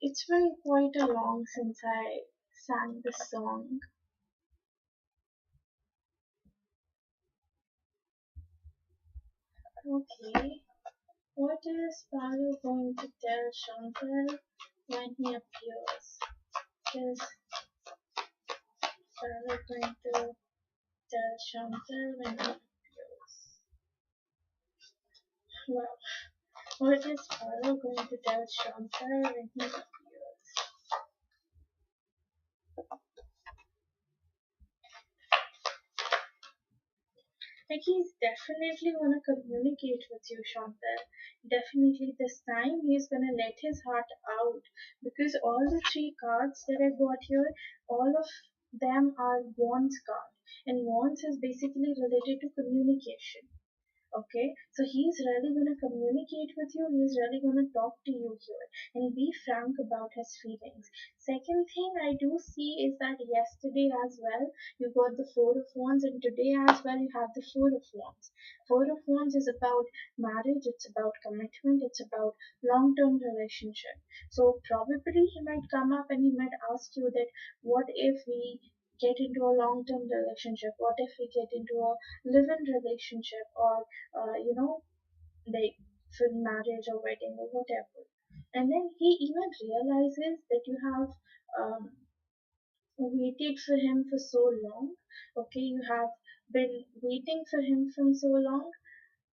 it's been quite a long since I sang the song. Okay. What is Paolo going to tell Chantal when he appears? Is Paolo going to tell Chantal when he appears? Well, what is Paolo going to tell Chantal when he appears? Like he's definitely gonna communicate with you, Chantal. Definitely this time he's gonna let his heart out, because all the three cards that I got here, all of them are wands card, and wands is basically related to communication. Okay, so he's really going to communicate with you, he's really going to talk to you here and be frank about his feelings. Second thing I do see is that yesterday as well you got the Four of Wands, and today as well you have the Four of Wands. Four of Wands is about marriage, it's about commitment, it's about long term relationship. So probably he might come up and he might ask you that what if we get into a long term relationship, what if we get into a live in relationship, or like for marriage or wedding or whatever. And then he even realizes that you have um, waited for him for so long. Okay, you have been waiting for him from so long,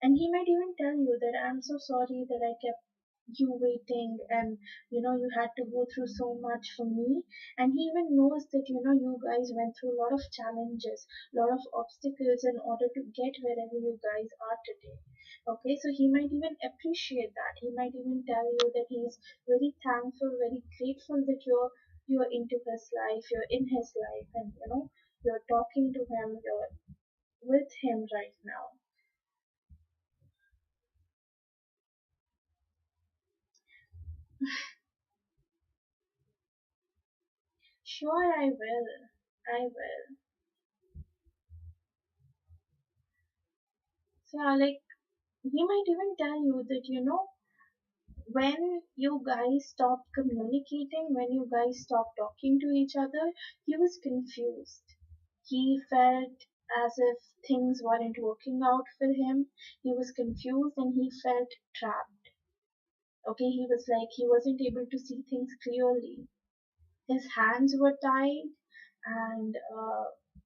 and he might even tell you that I'm so sorry that I kept you waiting, and you had to go through so much for me. And he even knows that you guys went through a lot of challenges, a lot of obstacles in order to get wherever you guys are today. Okay, so he might even appreciate that. He might even tell you that he's very thankful, very grateful that you're into his life, you're in his life, and you're talking to him, you're with him right now. Sure, I will. I will. So, like, he might even tell you that, when you guys stopped communicating, when you guys stopped talking to each other, he was confused. He felt as if things weren't working out for him. He was confused and he felt trapped. Okay, he was like, he wasn't able to see things clearly. His hands were tied, and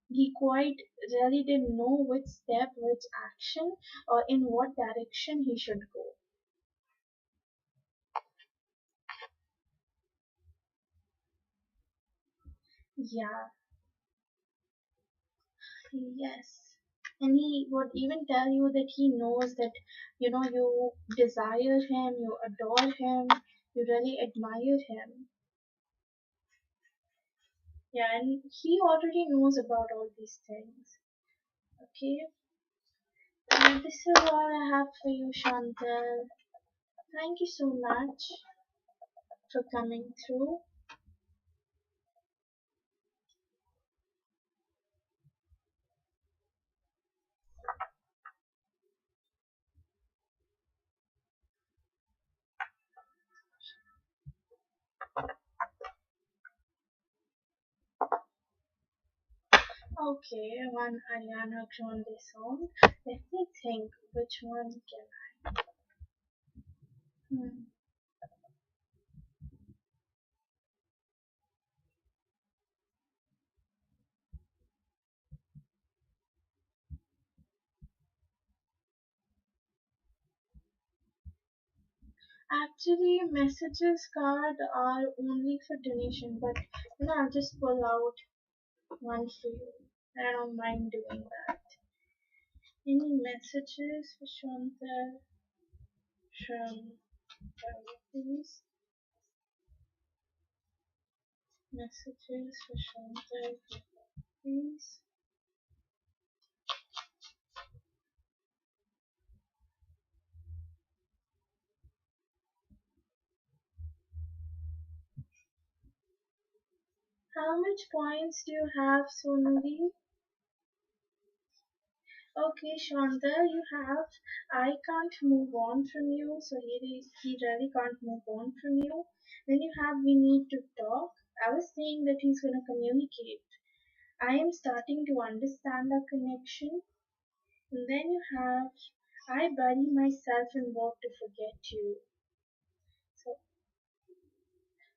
he quite really didn't know which step, which action, or in what direction he should go. Yeah, yes. And he would even tell you that he knows that, you desire him, you adore him, you really admire him. Yeah, and he already knows about all these things. Okay, and this is all I have for you, Chantal. Thank you so much for coming through. Okay, one Ariana Grande song. Let me think which one can I. Actually, messages card are only for donation, but I'll just pull out one for you. I don't mind doing that. Any messages for Shanta from please? Messages for Shanta, please. How much points do you have, Sonali? Okay, Shanta, you have. I can't move on from you, so he really can't move on from you. Then you have. We need to talk. I was saying that he's gonna communicate. I am starting to understand our connection. And then you have. I bury myself and work to forget you. So,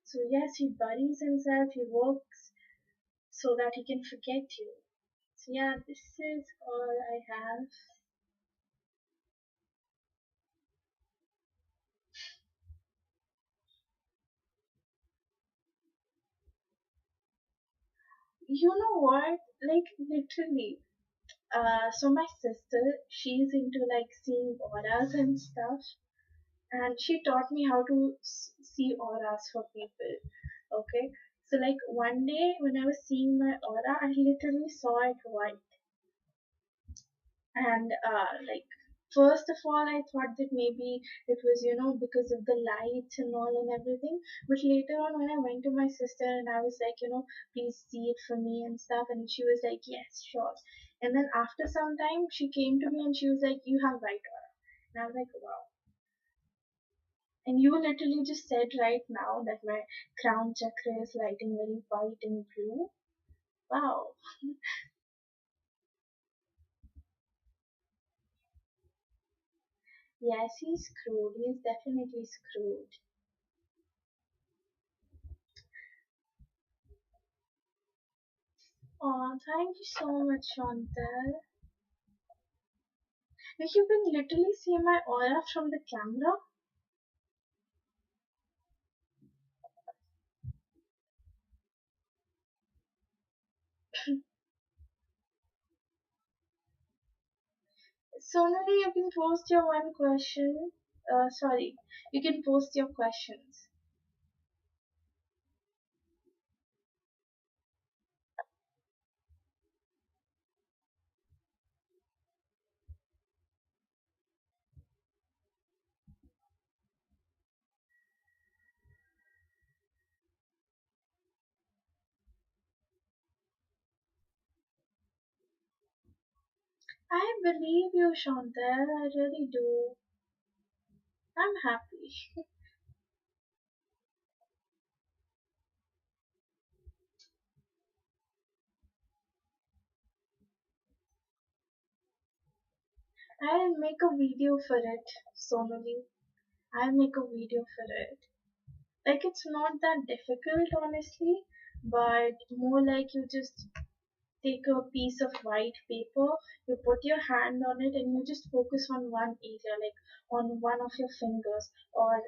so yes, he buries himself. He works so that he can forget you. So yeah, this is all I have. You know what? Like literally, so my sister, she's into like seeing auras and stuff, and she taught me how to see auras for people. Okay, so like one day when I was seeing my aura, I literally saw it white, and like first of all, I thought that maybe it was because of the lights and all and everything. But later on, when I went to my sister and I was like, please see it for me and stuff, and she was like, yes, sure. And then after some time, she came to me and she was like, you have white aura. And I was like, wow. And you literally just said right now that my crown chakra is lighting very white and blue. Wow. Yes, he's screwed. He's definitely screwed. Oh, thank you so much, Chantal. Like you can literally see my aura from the camera. Sonali, you can post your one question. Sorry, you can post your questions. I believe you, Chantal. I really do. I'm happy. I'll make a video for it, Sonali. I'll make a video for it. Like it's not that difficult, honestly, but more like you just take a piece of white paper, you put your hand on it, and you just focus on one area, like on one of your fingers or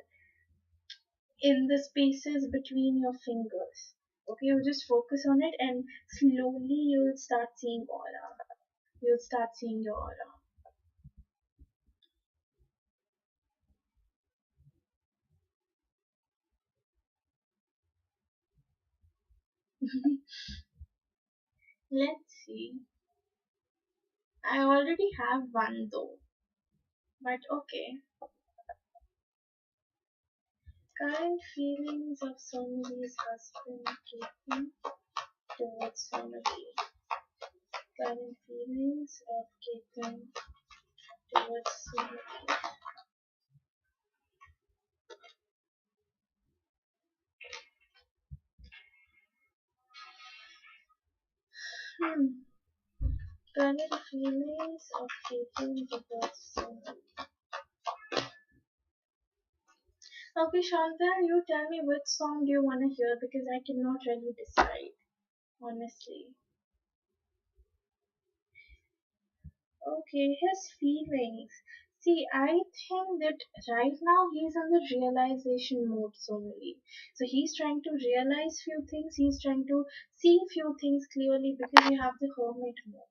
in the spaces between your fingers. Okay, you just focus on it, and slowly you'll start seeing aura. You'll start seeing your aura. Let's see. I already have one though, but okay. Current feelings of somebody's husband Keaton towards somebody. Current feelings of Keaton towards somebody. Hmm. Current feelings of taking towards someone. Okay, Shanta, you tell me which song do you want to hear because I cannot really decide, honestly. Okay, his feelings. See, I think that right now he's in the realization mode solely. So he's trying to realize few things, he's trying to see few things clearly because you have the hermit mode.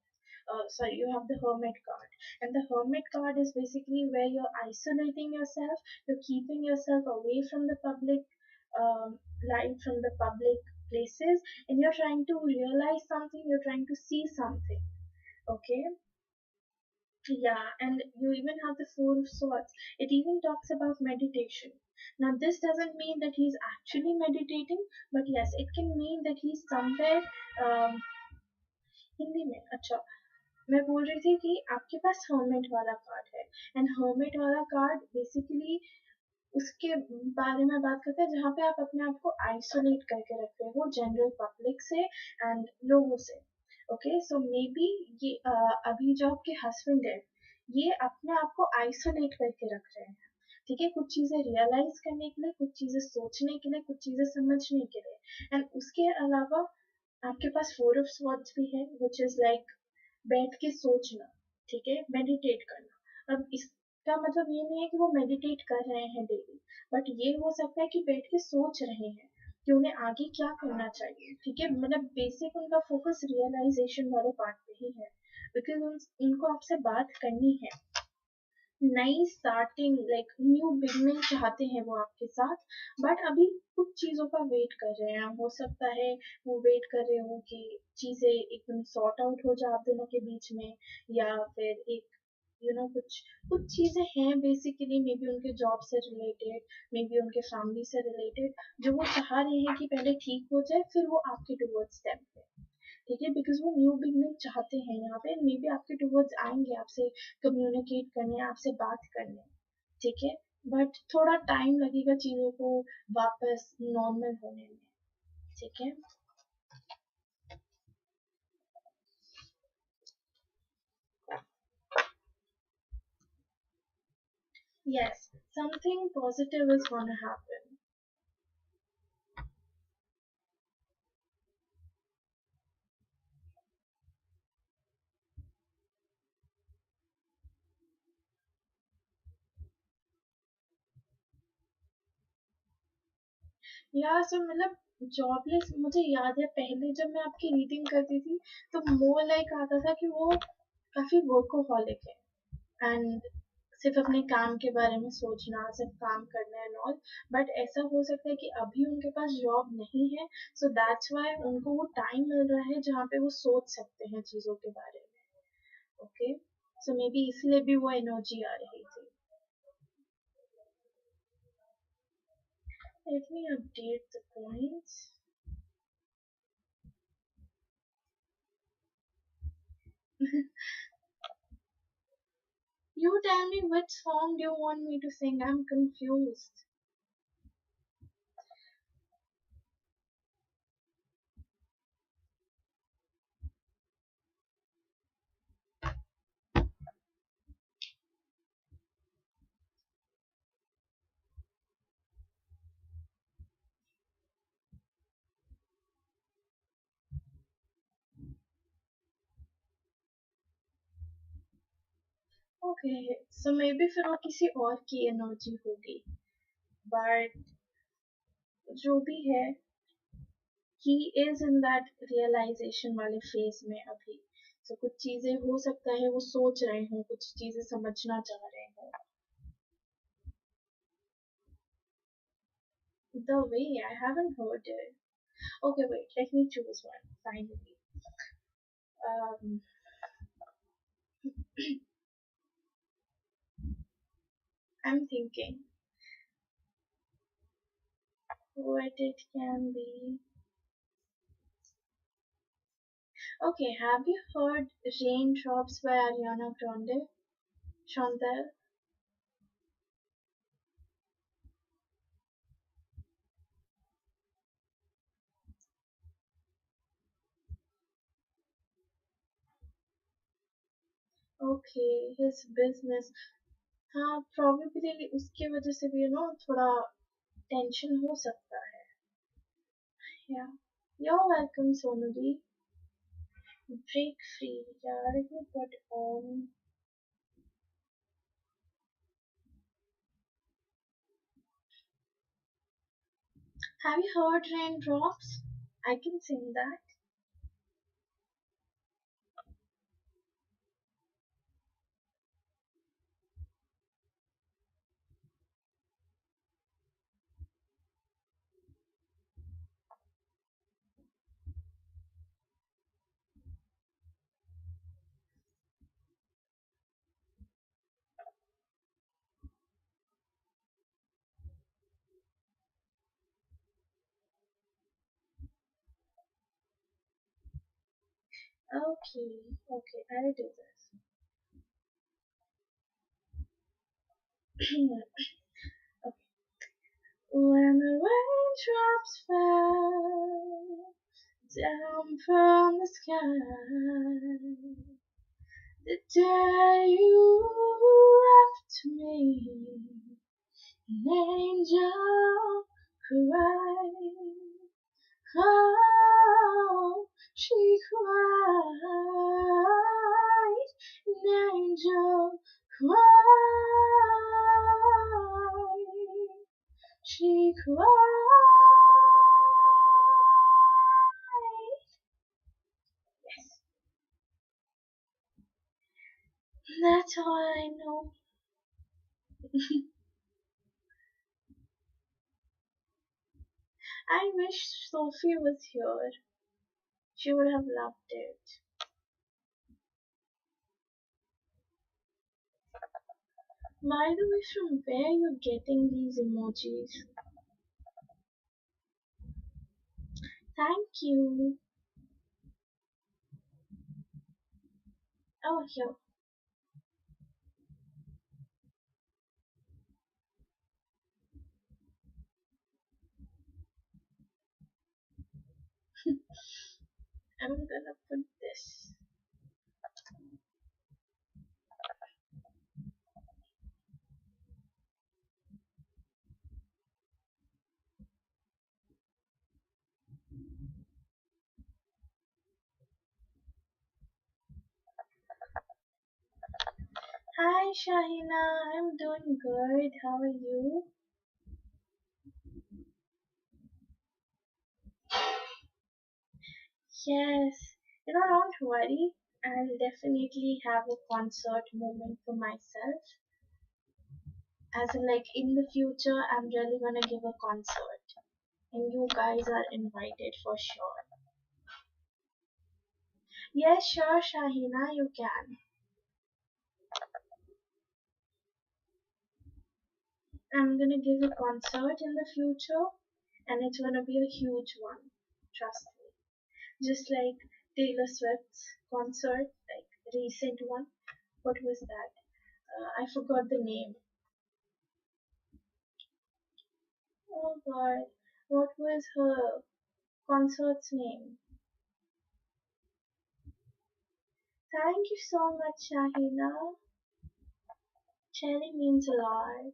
Sorry, you have the hermit card. And the hermit card is basically where you're isolating yourself, you're keeping yourself away from the public light, from the public places, and you're trying to realize something, you're trying to see something. Okay, yeah, and you even have the Four of Swords. It even talks about meditation. Now, this doesn't mean that he's actually meditating, but yes, it can mean that he's somewhere Hindi में अच्छा मैं बोल रही थी कि आपके पास hermit वाला card है एंड hermit वाला कार्ड बेसिकली उसके बारे में बात करते हैं जहाँ पे आप अपने आप को आइसोलेट करके रखते हो जनरल पब्लिक से एंड लोगों से ओके सो मे बी ये अभी जो आपके हस्बैंड है ये अपने आप को आइसोलेट करके रख रहे हैं ठीक है कुछ चीजें रियलाइज करने के लिए कुछ चीजें सोचने के लिए कुछ चीजें समझने के लिए एंड उसके अलावा आपके पास फोर ऑफ स्वॉर्ड्स भी है विच इज लाइक बैठ के सोचना ठीक है मेडिटेट करना अब इसका मतलब ये नहीं है कि वो मेडिटेट कर रहे हैं डेली बट ये हो सकता है कि बैठ के सोच रहे हैं कि उन्हें आगे क्या करना चाहिए ठीक है मतलब बेसिक उनका फोकस रियलाइजेशन वाले पार्ट पे ही है बिकॉज उनको आपसे बात करनी है नई स्टार्टिंग लाइक न्यू बिगनिंग चाहते हैं वो आपके साथ बट अभी कुछ चीज़ों का वेट कर रहे हैं हो सकता है वो वेट कर रहे हो कि चीज़ें एकदम सॉर्ट आउट हो जाए आप दोनों के बीच में या फिर एक कुछ कुछ चीज़ें हैं बेसिकली मे बी उनके जॉब से रिलेटेड मे बी उनके फैमिली से रिलेटेड जो वो चाह रहे हैं कि पहले ठीक हो जाए फिर वो आपके टुवर्ड्स स्टेप पे ठीक है बिकॉज वो न्यू बिगनिंग चाहते हैं यहाँ पे मे बी आपके टुवर्ड्स आएंगे आपसे कम्युनिकेट करने आपसे बात करने ठीक है बट थोड़ा टाइम लगेगा चीज़ों को वापस नॉर्मल होने में ठीक है yes something positive is gonna happen यार सो मतलब जॉबलेस मुझे याद है पहले जब मैं आपकी रीडिंग करती थी तो मोर लाइक आता था कि वो काफी वर्कोहॉलिक है एंड सिर्फ अपने काम के बारे में सोचना सिर्फ काम करना एंड ऑल बट ऐसा हो सकता है कि अभी उनके पास जॉब नहीं है सो दैट्स वाई उनको वो टाइम मिल रहा है जहाँ पे वो सोच सकते हैं चीज़ों के बारे में ओके सो मे बी इसलिए भी वो एनर्जी आ रही थी let me update the points you tell me which song do you want me to sing I'm confused okay so may be फिर वो किसी और की एनर्जी होगी बट जो भी है he is in that realization वाले फेज में अभी so कुछ चीजें हो सकता है वो सोच रहे हों कुछ चीजें समझना चाह रहे हों the way I haven't heard it okay wait let me choose one finally um I'm thinking what it can be okay have you heard Raindrops by Ariana Grande Chantal Okay, his business. हाँ probably उसकी वजह से भी थोड़ा tension हो सकता है. Yeah. You're welcome, Sonali. Break free. Yeah, let me put on. Have you heard raindrops? I can sing that. Okay, okay, I'll do this. Okay. When the raindrops fell down from the sky, the day you left me, an angel cried. Oh, she cried, an angel cried. She cried. Yes, that's all I know. I wish Sophie was here. She would have loved it. By the way, from where you're getting these emojis? Thank you. Oh, here. I'm gonna put this. Hi, Shahina. I'm doing good. How are you? Yes. Don't worry. I'll definitely have a concert moment for myself. As in, like, in the future, I'm really gonna give a concert. And you guys are invited for sure. Yes, sure, Shahina, you can. I'm gonna give a concert in the future, and it's gonna be a huge one. Trust me. Just like Taylor Swift's concert, like recent one. What was that? I forgot the name. Oh God, what was her concert's name? Thank you so much, Shahina. Cherry means a lot.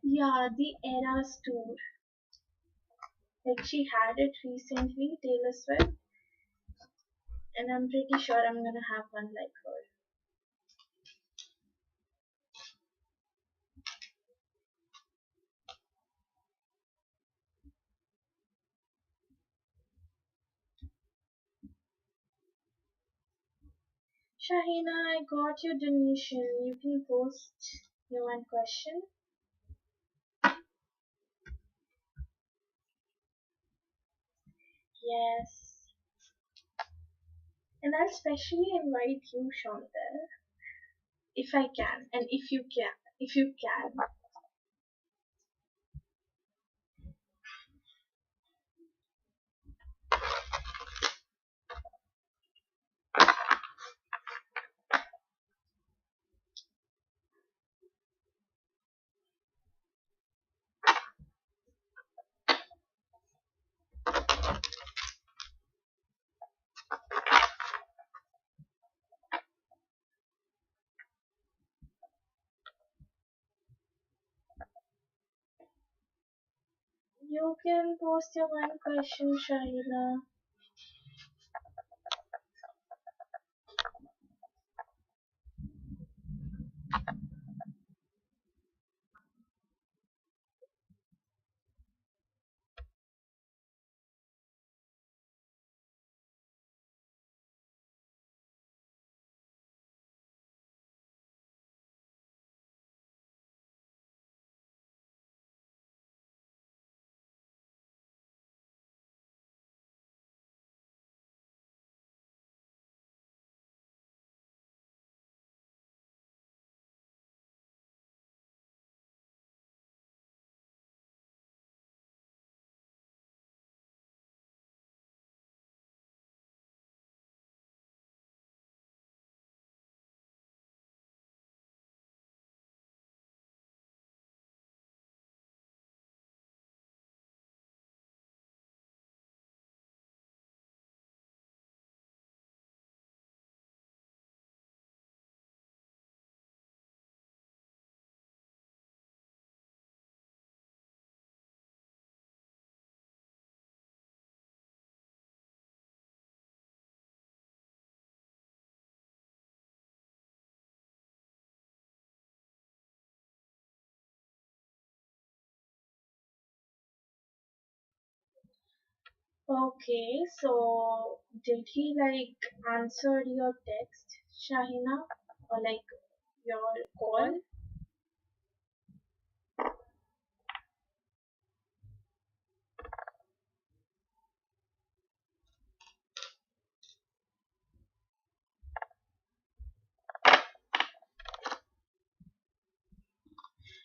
Yeah, the Eras tour. Like she had it recently, Taylor Swift, and I'm pretty sure I'm gonna have one like her. Shahina, I got your donation. You can post your one question. Yes. And I'll specially invite you, Chantal, if I can, and if you can. If you can. you can post your one question, Shahina. Okay, so did he answer your text, Shahina, or your call?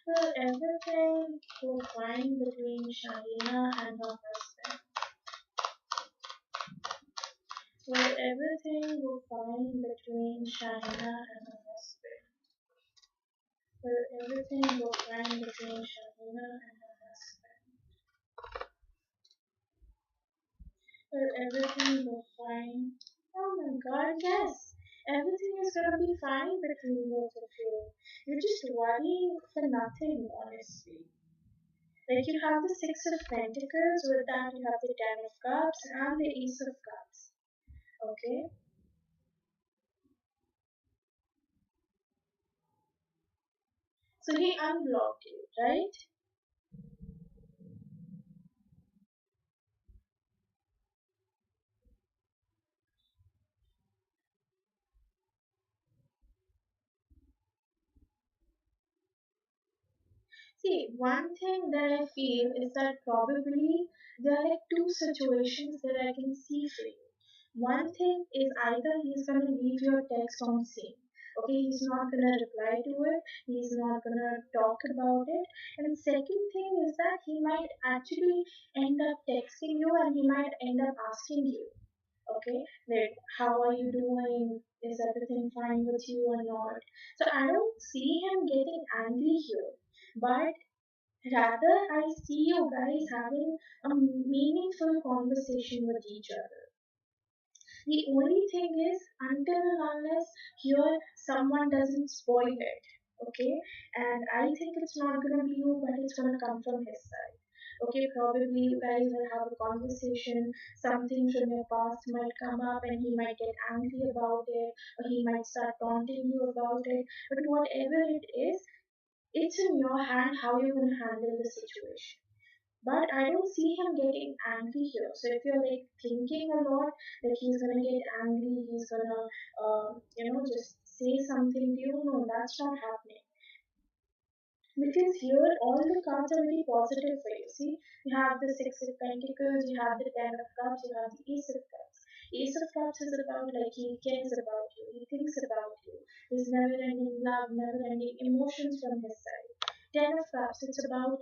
Well, everything will fine between Shahina and her husband. Well, everything will fine between Shahina and her husband. Well, everything will fine between Shahina and her husband. Well, everything will fine. Oh my god, yes. Everything is gonna be fine between both of you. You're just worrying for nothing, honestly. Like you have the Six of Pentacles, with that you have the Ten of Cups and the Ace of Cups. Okay? So he unblocked you, right? See, one thing that I feel is that probably there are two situations that I can see for you. One thing is either he's gonna leave your text on scene. Okay, he's not gonna reply to it, he's not gonna talk about it. And second thing is that he might actually end up texting you and he might end up asking you, okay, like how are you doing? Is everything fine with you or not? So I don't see him getting angry here. But rather, I see you guys having a meaningful conversation with each other. The only thing is, until and unless here someone doesn't spoil it, okay? And I think it's not gonna be you, but it's gonna come from his side. Okay, probably you guys will have a conversation, something from your past might come up and he might get angry about it, or he might start taunting you about it. But whatever it is, it's in your hand how you're going to handle the situation. But I don't see him getting angry here. So if you're thinking a lot that he's gonna get angry, he's gonna just say something to you, no, that's not happening. Because here all the cards are very positive for you. See, you have the Six of Pentacles, you have the Ten of Cups, you have the Ace of Cups. Ace of Cups is about he cares about you, he thinks about you. There's never ending love, never ending emotions from his side. Ten of Cups, it's about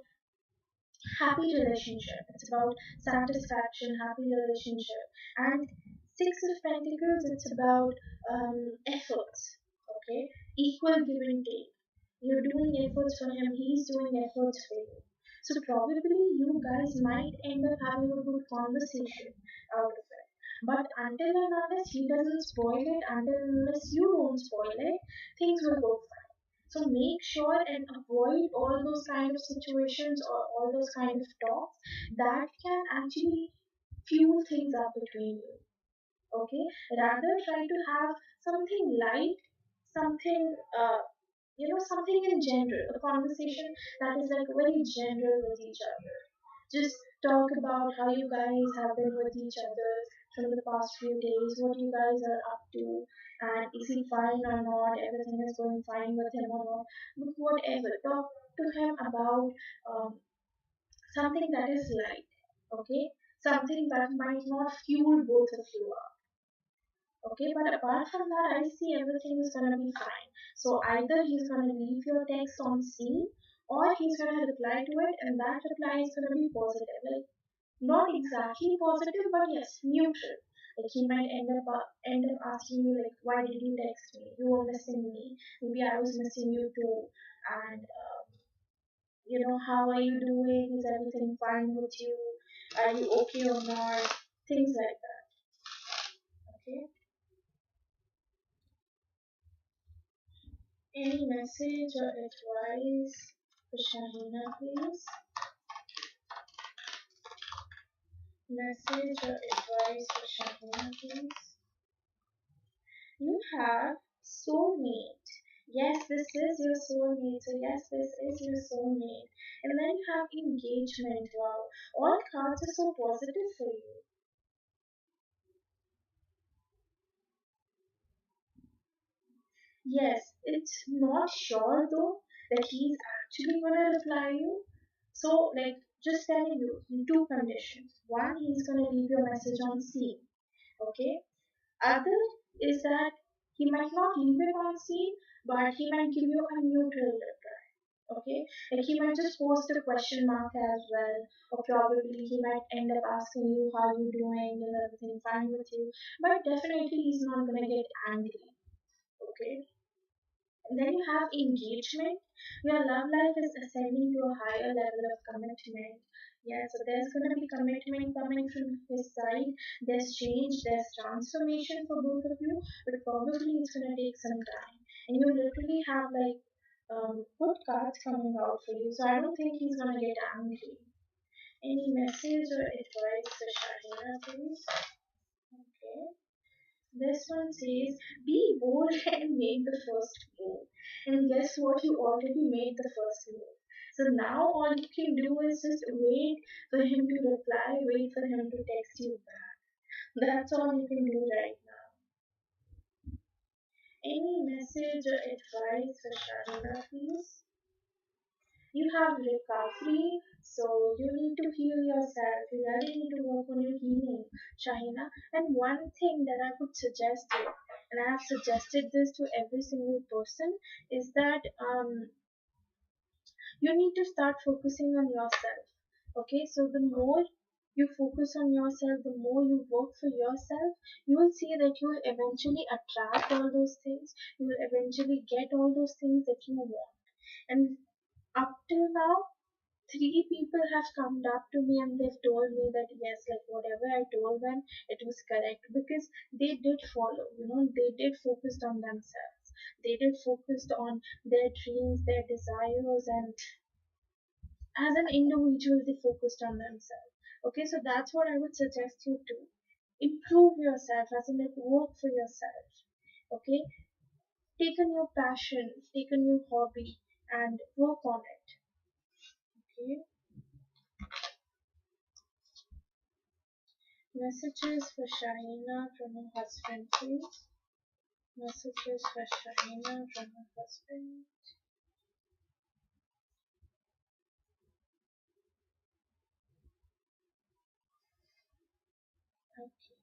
happy relationship. It's about satisfaction, happy relationship. And Six of Pentacles, it's about efforts. Okay, equal give and take. You're doing efforts for him, he's doing efforts for you. So probably you guys might end up having a good conversation out of it. But until and unless he doesn't spoil it, until and unless you don't spoil it, things will go fine. So make sure and avoid all those kind of situations or all those kind of talks that can actually fuel things up between you. Okay, rather try to have something light, something something in general, a conversation that is like very general with each other. Just talk about how you guys have been with each other from the past few days, what you guys are up to, and is he fine or not, everything is going fine with him or not. But whatever, talk to him about um, something that is light, okay? Something that might not fuel both of you up. Okay, but apart from that, I see everything is gonna be fine. So either he's gonna leave your text on scene, or he's gonna reply to it, and that reply is gonna be positive. Like not exactly positive, but yes, neutral. Like he might end up asking you like, why did you text me? You were missing me. Maybe I was missing you too. And how are you doing? Is everything fine with you? Are you okay or not? Things like that. Okay. Any message or advice for Shahina, please? Message or advice for Shahina, please? You have soulmate. Yes, this is your soulmate. So yes, this is your soulmate. And then you have engagement. Wow, all cards are so positive for you. Yes, it's not sure though that he's actually gonna reply you. So like just telling you in two conditions. One, he's gonna leave your message on scene. Okay. Other is that he might not leave it on scene, but he might give you a neutral reply. Okay, like he might just post a question mark as well, or probably he might end up asking you how you doing, is everything fine with you, but definitely he's not gonna get angry. Okay, and then you have engagement. Your love life is ascending to a higher level of commitment. Yeah, so there's going to be commitment coming from his side. There's change, there's transformation for both of you, but probably it's going to take some time. And you literally have like good cards coming out for you, so I don't think he's going to get angry. Any message or advice for Shahina, please? Okay. This one says, be bold and make the first move. And guess what? You already made the first move. So now all you can do is just wait for him to reply, wait for him to text you back. That's all you can do right now. Any message or advice for Sharina, please? You have recovery, so you need to heal yourself. You really need to work on your healing, Shahina. And one thing that I would suggest you, and I have suggested this to every single person, is that you need to start focusing on yourself. Okay, so the more you focus on yourself, the more you work for yourself, you will see that you will eventually attract all those things. You will eventually get all those things that you want. And up till now, three people have come up to me and they've told me that yes, like whatever I told them, it was correct because they did follow, they did focus on themselves. They did focus on their dreams, their desires, and as an individual, they focused on themselves. Okay, so that's what I would suggest you to improve yourself, as in like work for yourself. Okay, take a new passion, take a new hobby, and work on it. Okay. Messages for Shahina from her husband, please. Messages for Shahina from her husband. Okay.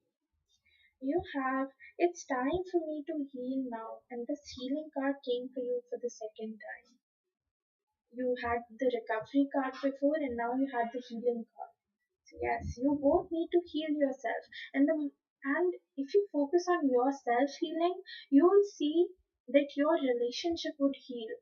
You have, it's time for me to heal now, and this healing card came for you for the second time. You had the recovery card before, and now you had the healing card. So yes, you both need to heal yourself, and if you focus on your self healing, you will see that your relationship would heal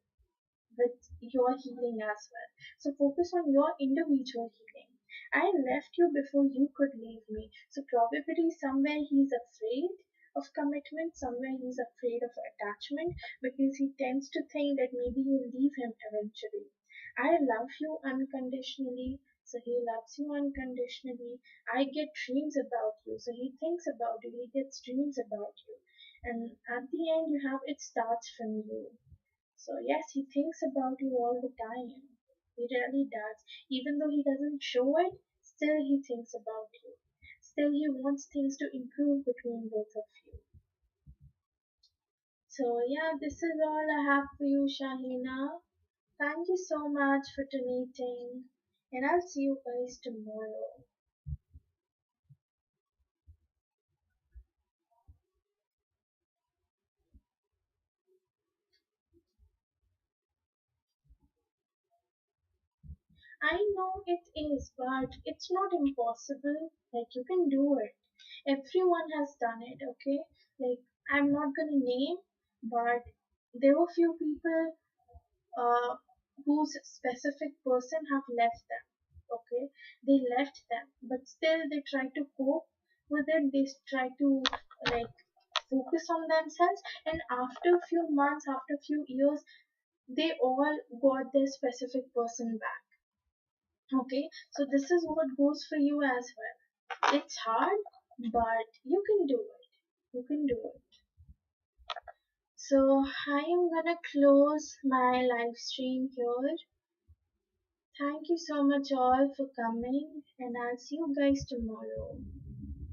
with your healing as well. So focus on your individual healing. I left you before you could leave me. So probably somewhere he's afraid, of commitment. Somewhere he's afraid of attachment because he tends to think that maybe you'll leave him eventually. I love you unconditionally, so he loves you unconditionally. I get dreams about you, so he thinks about you, he gets dreams about you. And at the end, you have it starts from you. So, yes, he thinks about you all the time. He really does. Even though he doesn't show it, still he thinks about you. Still, he wants things to improve between both of you. So, yeah, this is all I have for you, Shahina. Thank you so much for donating, and I'll see you guys tomorrow. I know it is, but it's not impossible. Like, you can do it. Everyone has done it, okay? Like, I'm not gonna name, but there were few people uh, whose specific person have left them, okay? They left them, but still they try to cope with it. They try to, like, focus on themselves, and after a few months, after a few years, they all got their specific person back. Okay, so this is what goes for you as well. It's hard, but you can do it. You can do it. So I am gonna close my live stream here. Thank you so much all for coming, and I'll see you guys tomorrow.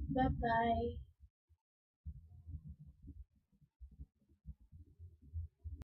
Bye bye.